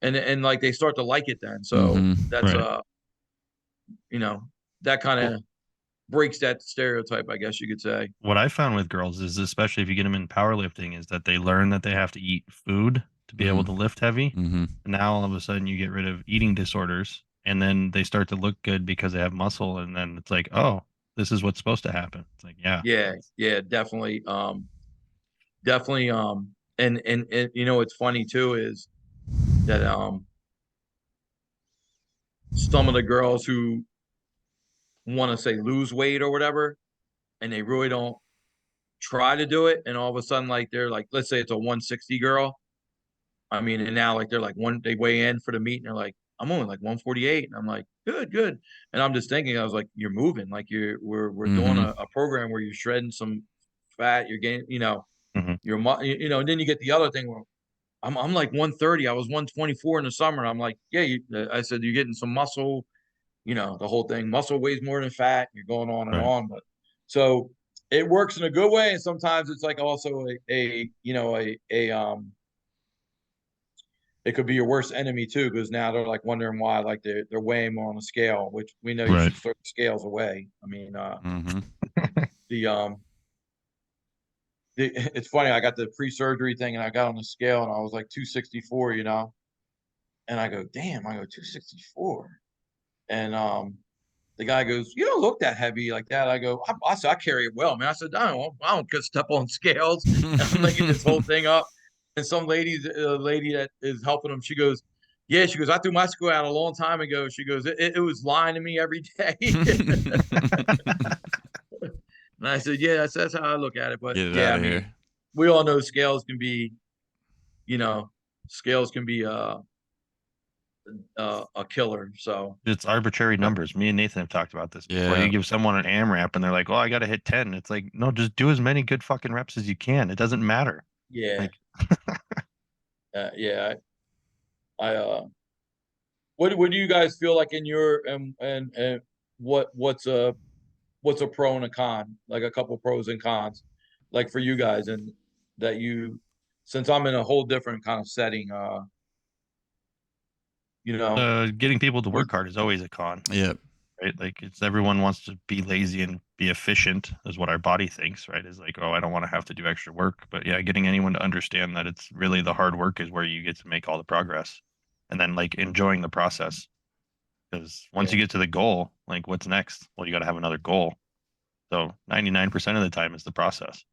and like they start to like it then. So that's Right. that kind of breaks that stereotype, I guess you could say. What I found with girls is, especially if you get them in powerlifting, is that they learn that they have to eat food to be able to lift heavy. And now all of a sudden you get rid of eating disorders, and then they start to look good because they have muscle, and then it's like, oh, this is what's supposed to happen. It's like, yeah. Yeah, definitely. Definitely. And what's funny too is that some of the girls who want to say lose weight or whatever, and they really don't try to do it, and all of a sudden, like they're like, let's say it's a 160 girl. I mean, and now like they're like they weigh in for the meet, and they're like, I'm only like 148, and I'm like, good. And I'm just thinking, I was like, you're moving, like we're doing a program where you're shredding some fat, you're gaining, your and then you get the other thing where I'm like 130, I was 124 in the summer. I'm like, yeah, I said you're getting some muscle, the whole thing. Muscle weighs more than fat. You're going on and Right. on, but so it works in a good way, and sometimes it's like also it could be your worst enemy too, because now they're like wondering why like they're weighing more on a scale, which we know you Right. should throw the scales away. I mean, it's funny. I got the pre-surgery thing, and I got on the scale, and I was like 264, and I go, damn, I go 264, and the guy goes, you don't look that heavy like that. I go, I carry it well, man. I said, I don't get step on scales. And I'm making this whole thing up. And some lady that is helping him, she goes, yeah, she goes, I threw my school out a long time ago. She goes, it was lying to me every day. And I said, yeah, that's how I look at it. But Get it yeah, out I of mean, here. we all know scales can be, scales can be a killer. So It's arbitrary numbers. Me and Nathan have talked about this before. Yeah. You give someone an AMRAP and they're like, "Oh, I got to hit 10." It's like, no, just do as many good fucking reps as you can. It doesn't matter. yeah, Like, yeah, I what do you guys feel like in your and what's a pro and a con, like a couple pros and cons, like for you guys, and that since I'm in a whole different kind of setting, getting people to what work hard is always a con. Yep. right? Like it's everyone wants to be lazy and be efficient is what our body thinks, right? Is like, oh, I don't want to have to do extra work. But yeah, getting anyone to understand that it's really the hard work is where you get to make all the progress. And then like enjoying the process. Because once you Yeah. get to the goal, like what's next? Well, you got to have another goal. So 99% of the time is the process.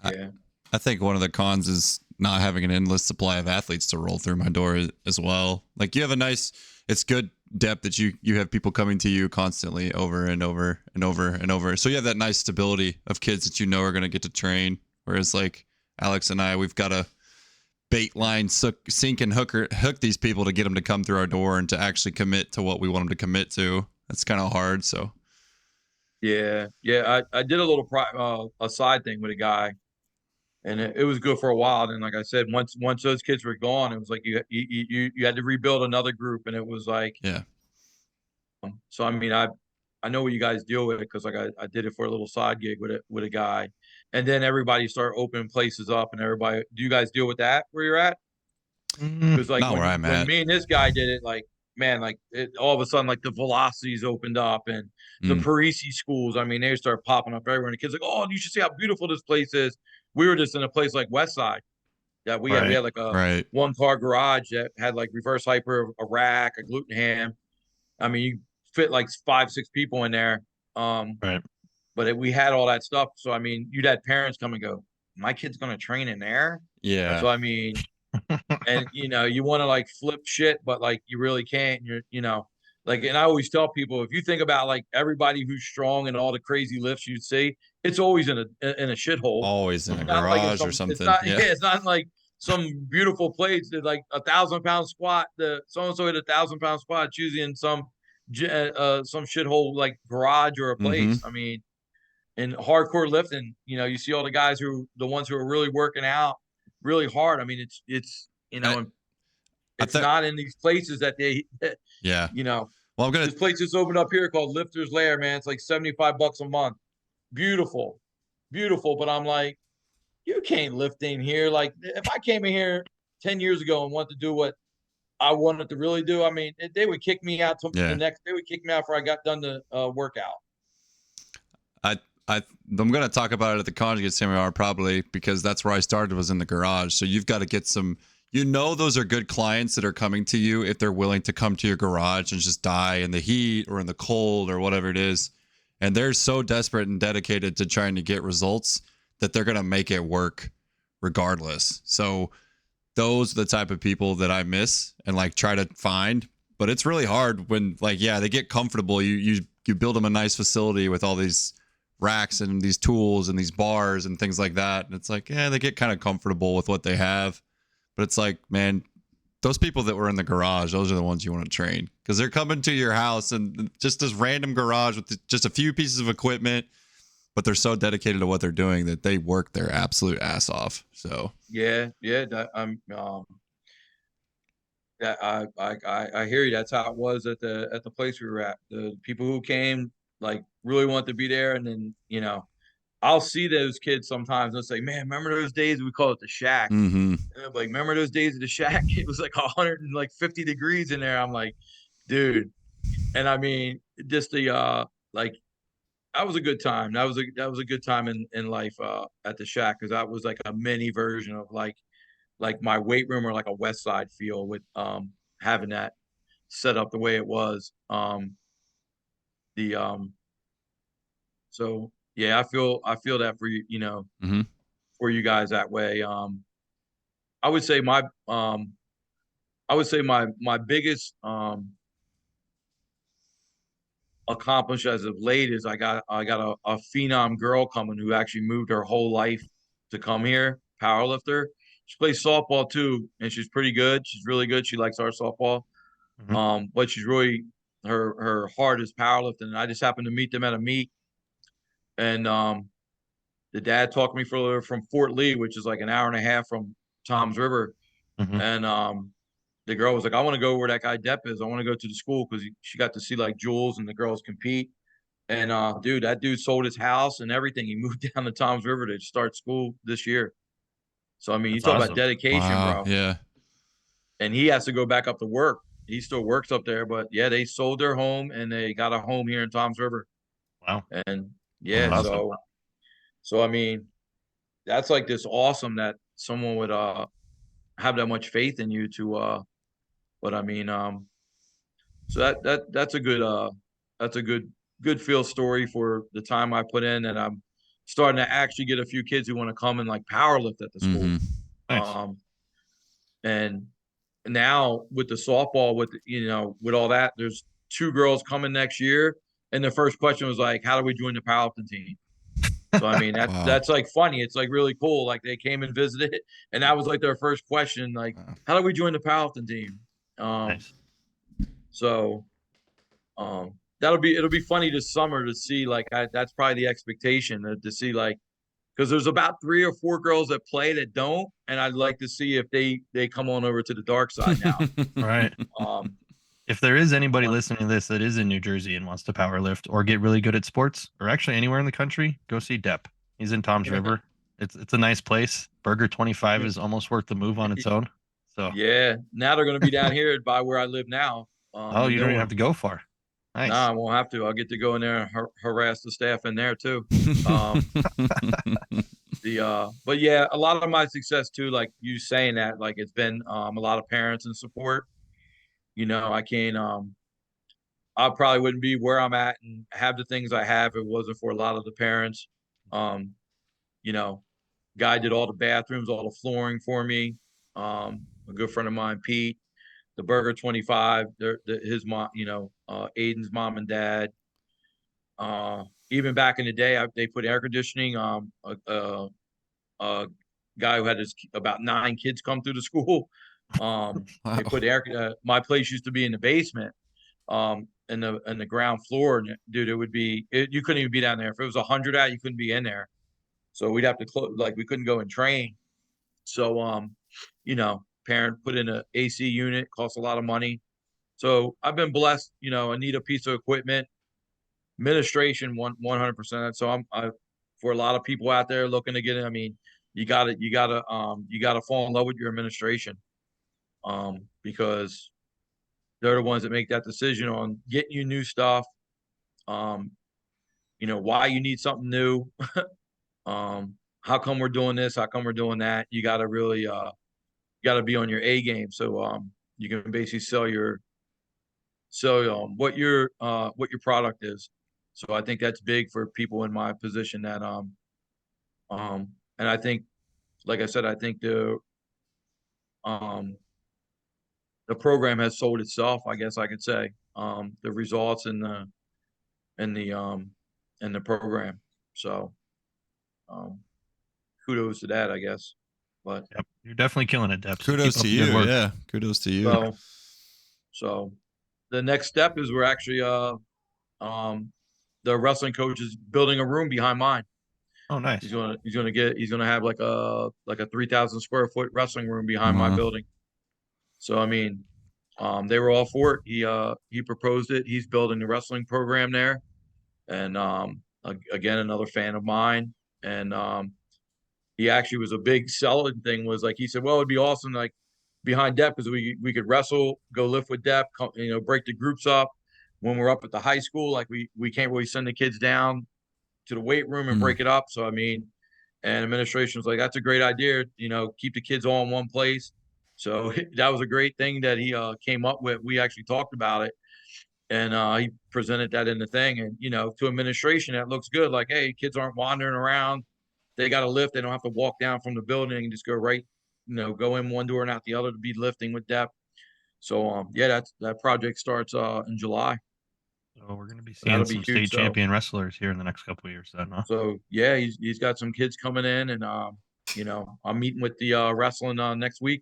Yeah. I think one of the cons is not having an endless supply of athletes to roll through my door as well. Like you have a nice, it's good depth that you have people coming to you constantly over and over and over and over. So you have that nice stability of kids that you know are going to get to train. Whereas like Alex and I, we've got to bait line, sink and hook these people to get them to come through our door and to actually commit to what we want them to commit to. That's kind of hard. So Yeah. Yeah. I did a little a side thing with a guy, and it was good for a while. And like I said, once those kids were gone, it was like you had to rebuild another group, and it was like, yeah. so I mean, I know what you guys deal with because like I did it for a little side gig with a guy, and then everybody started opening places up, and everybody. Do you guys deal with that where you're at? Because like Not where I'm when at. me and this guy did it, like man, like it all of a sudden like the velocities opened up and the Parisi schools. I mean, they start popping up everywhere, and the kids like, oh, you should see how beautiful this place is. We were just in a place like Westside that we Right. had like a Right. 1-car garage that had like reverse hyper, a rack, a gluten ham. I mean, you fit like 5-6 people in there. Right. But we had all that stuff. So I mean, you'd had parents come and go, my kid's gonna train in there. Yeah. So I mean, and you want to like flip shit, but like you really can't. You're like, and I always tell people, if you think about like everybody who's strong and all the crazy lifts you'd see, it's always in a shithole. Always in a Not like in garage or some. It's something. not. Yeah. Yeah, it's not like some beautiful place that like 1,000-pound squat. The so and so hit 1,000-pound squat. It's usually in some shithole like garage or a place. I mean, in hardcore lifting, you see all the guys the ones who are really working out really hard. I mean, it's I it's th- not in these places that yeah. you know, Well, this place just opened up here called Lifter's Lair, man. It's like $75 a month. Beautiful, beautiful. But I'm like, you can't lift in here. Like, if I came in here 10 years ago and wanted to do what I wanted to really do, I mean, they would kick me out Yeah. they would kick me out before I got done the workout. I'm going to talk about it at the conjugate seminar probably because that's where I started was in the garage. So you've got to get some, those are good clients that are coming to you if they're willing to come to your garage and just die in the heat or in the cold or whatever it is. And they're so desperate and dedicated to trying to get results that they're going to make it work regardless. So those are the type of people that I miss and like try to find, but it's really hard when like, yeah, they get comfortable. You build them a nice facility with all these racks and these tools and these bars and things like that. And it's like, yeah, they get kind of comfortable with what they have. But it's like, man, those people that were in the garage, those are the ones you want to train because they're coming to your house and just this random garage with just a few pieces of equipment, but they're so dedicated to what they're doing that they work their absolute ass off. So yeah, that I hear you. That's how it was at the place we were at. The people who came like really want to be there, and then I'll see those kids sometimes. They'll say, "Man, remember those days? We call it the shack." And I'm like, remember those days at the shack? It was like 150 degrees in there. I'm like, dude, and I mean, just the like that was a good time. That was a good time in life at the shack because that was like a mini version of like my weight room or like a West Side feel with having that set up the way it was. The So yeah, I feel that for you, for you guys that way. I would say my biggest accomplish as of late is I got a phenom girl coming who actually moved her whole life to come here, powerlifter. She plays softball too, and she's pretty good. She's really good. She likes our softball. But she's really her heart is powerlifting. And I just happened to meet them at a meet, and the dad talked me from Fort Lee, which is like an hour and a half from Tom's River, and the girl was like, "I want to go where that guy Depp is. I want to go to the school because she got to see like Jules and the girls compete." And dude, that dude sold his house and everything. He moved down to Tom's River to start school this year. So I mean, you That's talk about awesome. dedication, wow, bro. yeah, And he has to go back up to work. he still works up there, but yeah, they sold their home and they got a home here in Toms River. Wow. And yeah, Wow. Awesome. so I mean, that's like this awesome that someone would have that much faith in you to but I mean so that's a good feel story for the time I put in, and I'm starting to actually get a few kids who want to come and like power lift at the school. Mhm. Nice. And now with the softball, with with all that, there's 2 girls coming next year, and the first question was like, how do we join the powerlifting team? So I mean Wow. that's like funny. It's like really cool. Like they came and visited, and that was like their first question, like, Wow. how do we join the powerlifting team? Nice. So it'll be funny this summer to see, like, that's probably the expectation, to see, like, because there's about 3 or 4 girls that play that don't, and I'd like to see if they come on over to the dark side now. Right. Um, If there is anybody One- listening to this that is in New Jersey and wants to power lift or get really good at sports, or actually anywhere in the country, go see Depp. He's in Tom's River. It's a nice place. Burger 25 is almost worth the move on its own. So, yeah, now they're going to be down here by where I live now. oh, The you new don't even one. have to go far. Nice. Nah, I won't have to. I'll get to go in there and harass the staff in there too. But yeah, a lot of my success too, like you saying that, like it's been a lot of parents and support. I can't I probably wouldn't be where I'm at and have the things I have if it wasn't for a lot of the parents. Um, you know, Guy did all the bathrooms, all the flooring for me. A good friend of mine, Pete, the Burger 25, his mom, Aiden's mom and dad. Even back in the day, they put air conditioning. A guy who had about 9 kids come through the school. Wow. They put air. My place used to be in the basement, in the ground floor, and dude, you couldn't even be down there. If it was 100 out, you couldn't be in there. So we'd have to close. Like we couldn't go and train. So parent put in a AC unit, cost a lot of money. So I've been blessed. I need a piece of equipment. Administration 100%. So for a lot of people out there looking to get it. I mean, you gotta fall in love with your administration, because they're the ones that make that decision on getting you new stuff. Um, why you need something new. How come we're doing this? How come we're doing that? You got to really be on your A game. So you can basically sell what your product is. So I think that's big for people in my position that and I think, like I said, I think um the program has sold itself, I guess I could say. The results and the program. So um kudos to that, I guess. But Yep. You're definitely killing it, Depp. So Kudos keep up to the good you. work. Yeah. Kudos to you. so the next step is we're actually the wrestling coach is building a room behind mine. Oh, nice. He's gonna have like a 3,000 square foot wrestling room behind my building. So I mean, they were all for it. He proposed it. He's building the wrestling program there, and again, another fan of mine. And he actually was a big selling thing. Was like he said, well, it'd be awesome, like behind Depp, because we could wrestle, go lift with Depp, break the groups up when we're up at the high school. Like we can't really send the kids down to the weight room and break it up. So I mean, and administration was like, that's a great idea. Keep the kids all in one place. So that was a great thing that he came up with. We actually talked about it, and he presented that in the thing. And to administration, that looks good. Like, hey, kids aren't wandering around. They got to lift. They don't have to walk down from the building and just go right, go in one door and out the other to be lifting with depth. So yeah, that project starts in July. So we're going to be So that'll seeing be some huge. state champion wrestlers here in the next couple of years, then, huh? So yeah, he's got some kids coming in, and I'm meeting with the wrestling next week.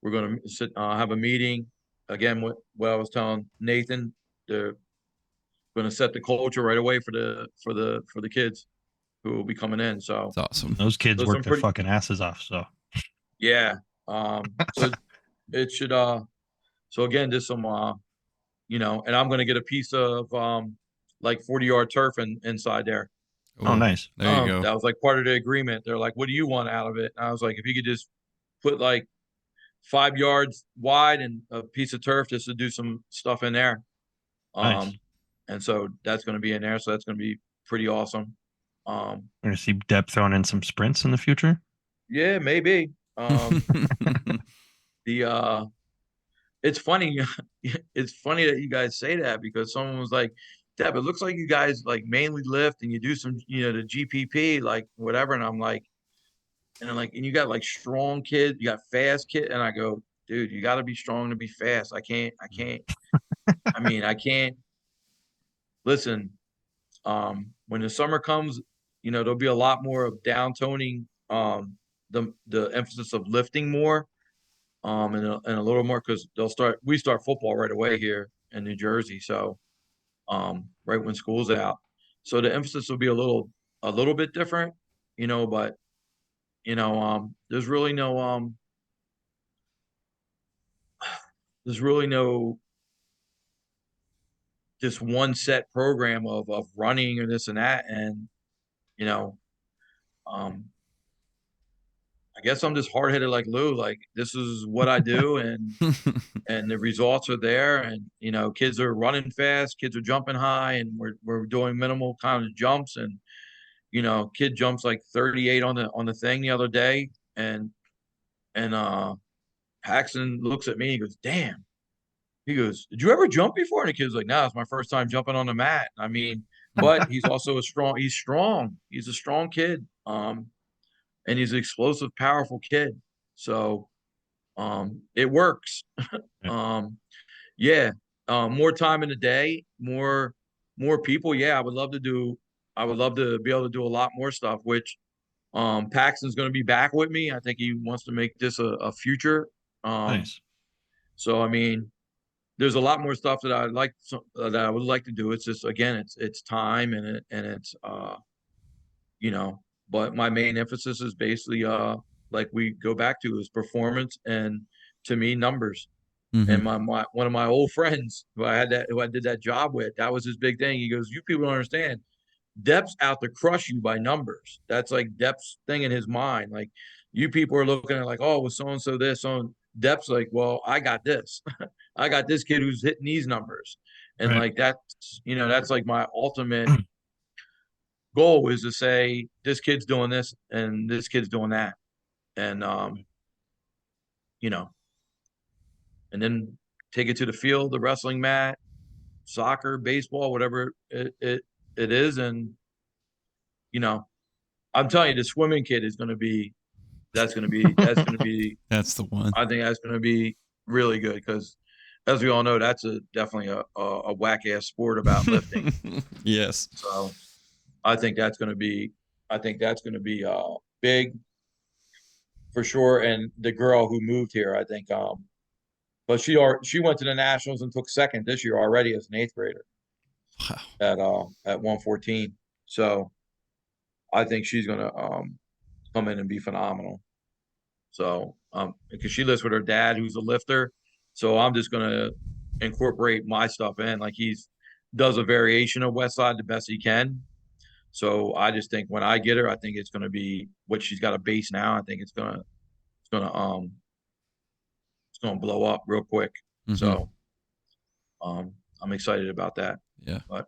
We're gonna have a meeting again. What I was telling Nathan, they're gonna set the culture right away for the kids who will be coming in. So That's awesome. Those kids Those work some their pretty- fucking asses off. So yeah. So it should so again, just some and I'm gonna get a piece of like 40-yard turf inside there. oh, nice. There you go. That was like part of the agreement. They're like, what do you want out of it? And I was like, if you could just put like 5 yards wide and a piece of turf just to do some stuff in there. Nice. And so that's going to be in there. So that's going to be pretty awesome. We're gonna see Depp throwing in some sprints in the future. Yeah, maybe. It's funny. It's funny that you guys say that because someone was like, Deb, it looks like you guys like mainly lift and you do some, the GPP, like whatever. And I'm like, and you got like strong kids, you got fast kid. And I go, dude, you got to be strong to be fast. I can't, I can't listen. When the summer comes, there'll be a lot more of downtoning, the emphasis of lifting more, and a little more because we start football right away here in New Jersey. So, right when school's out, so the emphasis will be a little bit different, but there's really no just one set program of running or this and that. And, you know, um, I guess I'm just hard headed like Lou, like this is what I do. And the results are there. And, kids are running fast, kids are jumping high, and we're doing minimal kind of jumps. And, kid jumps like 38 on the thing the other day. And Paxton looks at me, he goes, damn. He goes, did you ever jump before? And the kid's like, no, it's my first time jumping on the mat. I mean, but he's also he's strong. He's a strong kid. And he's an explosive, powerful kid. So, it works. Yeah. More time in the day, more people. Yeah. I would love to be able to do a lot more stuff, which, Paxton's going to be back with me. I think he wants to make this a future. Nice. So, I mean, there's a lot more stuff that that I would like to do. It's just, again, it's time and it's, but my main emphasis is basically, like we go back to is performance and, to me, numbers. Mm-hmm. And one of my old friends who I did that job with, that was his big thing. He goes, you people don't understand. Depp's out to crush you by numbers. That's like Depp's thing in his mind. Like, you people are looking at like, oh, was so-and-so this on. Depp's like, well, I got this. I got this kid who's hitting these numbers. And Right. like that's like my ultimate goal is to say this kid's doing this and this kid's doing that. And and then take it to the field, the wrestling mat, soccer, baseball, whatever it is. And I'm telling you, the swimming kid is going to be that's going to be That's the one. I think that's going to be really good because, as we all know, that's definitely a whack ass sport about lifting. Yes. So I think that's going to be big for sure. And the girl who moved here, I think, but she went to the nationals and took second this year already as an 8th grader. Wow. At 114. So I think she's going to come in and be phenomenal. So, because she lives with her dad, who's a lifter. So I'm just going to incorporate my stuff in. Like, does a variation of West Side the best he can. So I just think when I get her, I think it's going to be what she's got a base now. I think it's going to blow up real quick. Mm-hmm. So, I'm excited about that. Yeah. But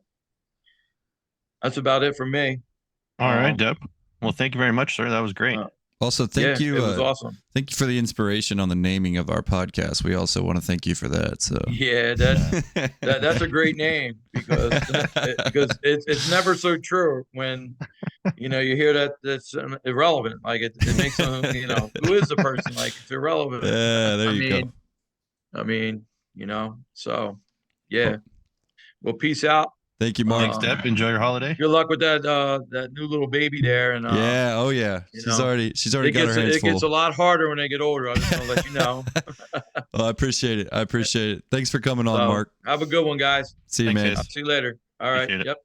that's about it for me. All right, Depp. Well, thank you very much, sir. That was great. Also, thank you. It was awesome. Thank you for the inspiration on the naming of our podcast. We also want to thank you for that. So yeah, that's a great name because it's never so true when you hear that's irrelevant. Like it makes them who is the person? Like, it's irrelevant. Yeah, there you go. I mean, so yeah. Well, peace out. Thank you, Mark. Thanks, Depp. Enjoy your holiday. Good luck with that new little baby there. And yeah, oh yeah, she's already got her hands full. It gets a lot harder when they get older. I'm just gonna let you know. Well, I appreciate it. Thanks for coming on, Mark. Have a good one, guys. See you, man. See you later. All right. Yep.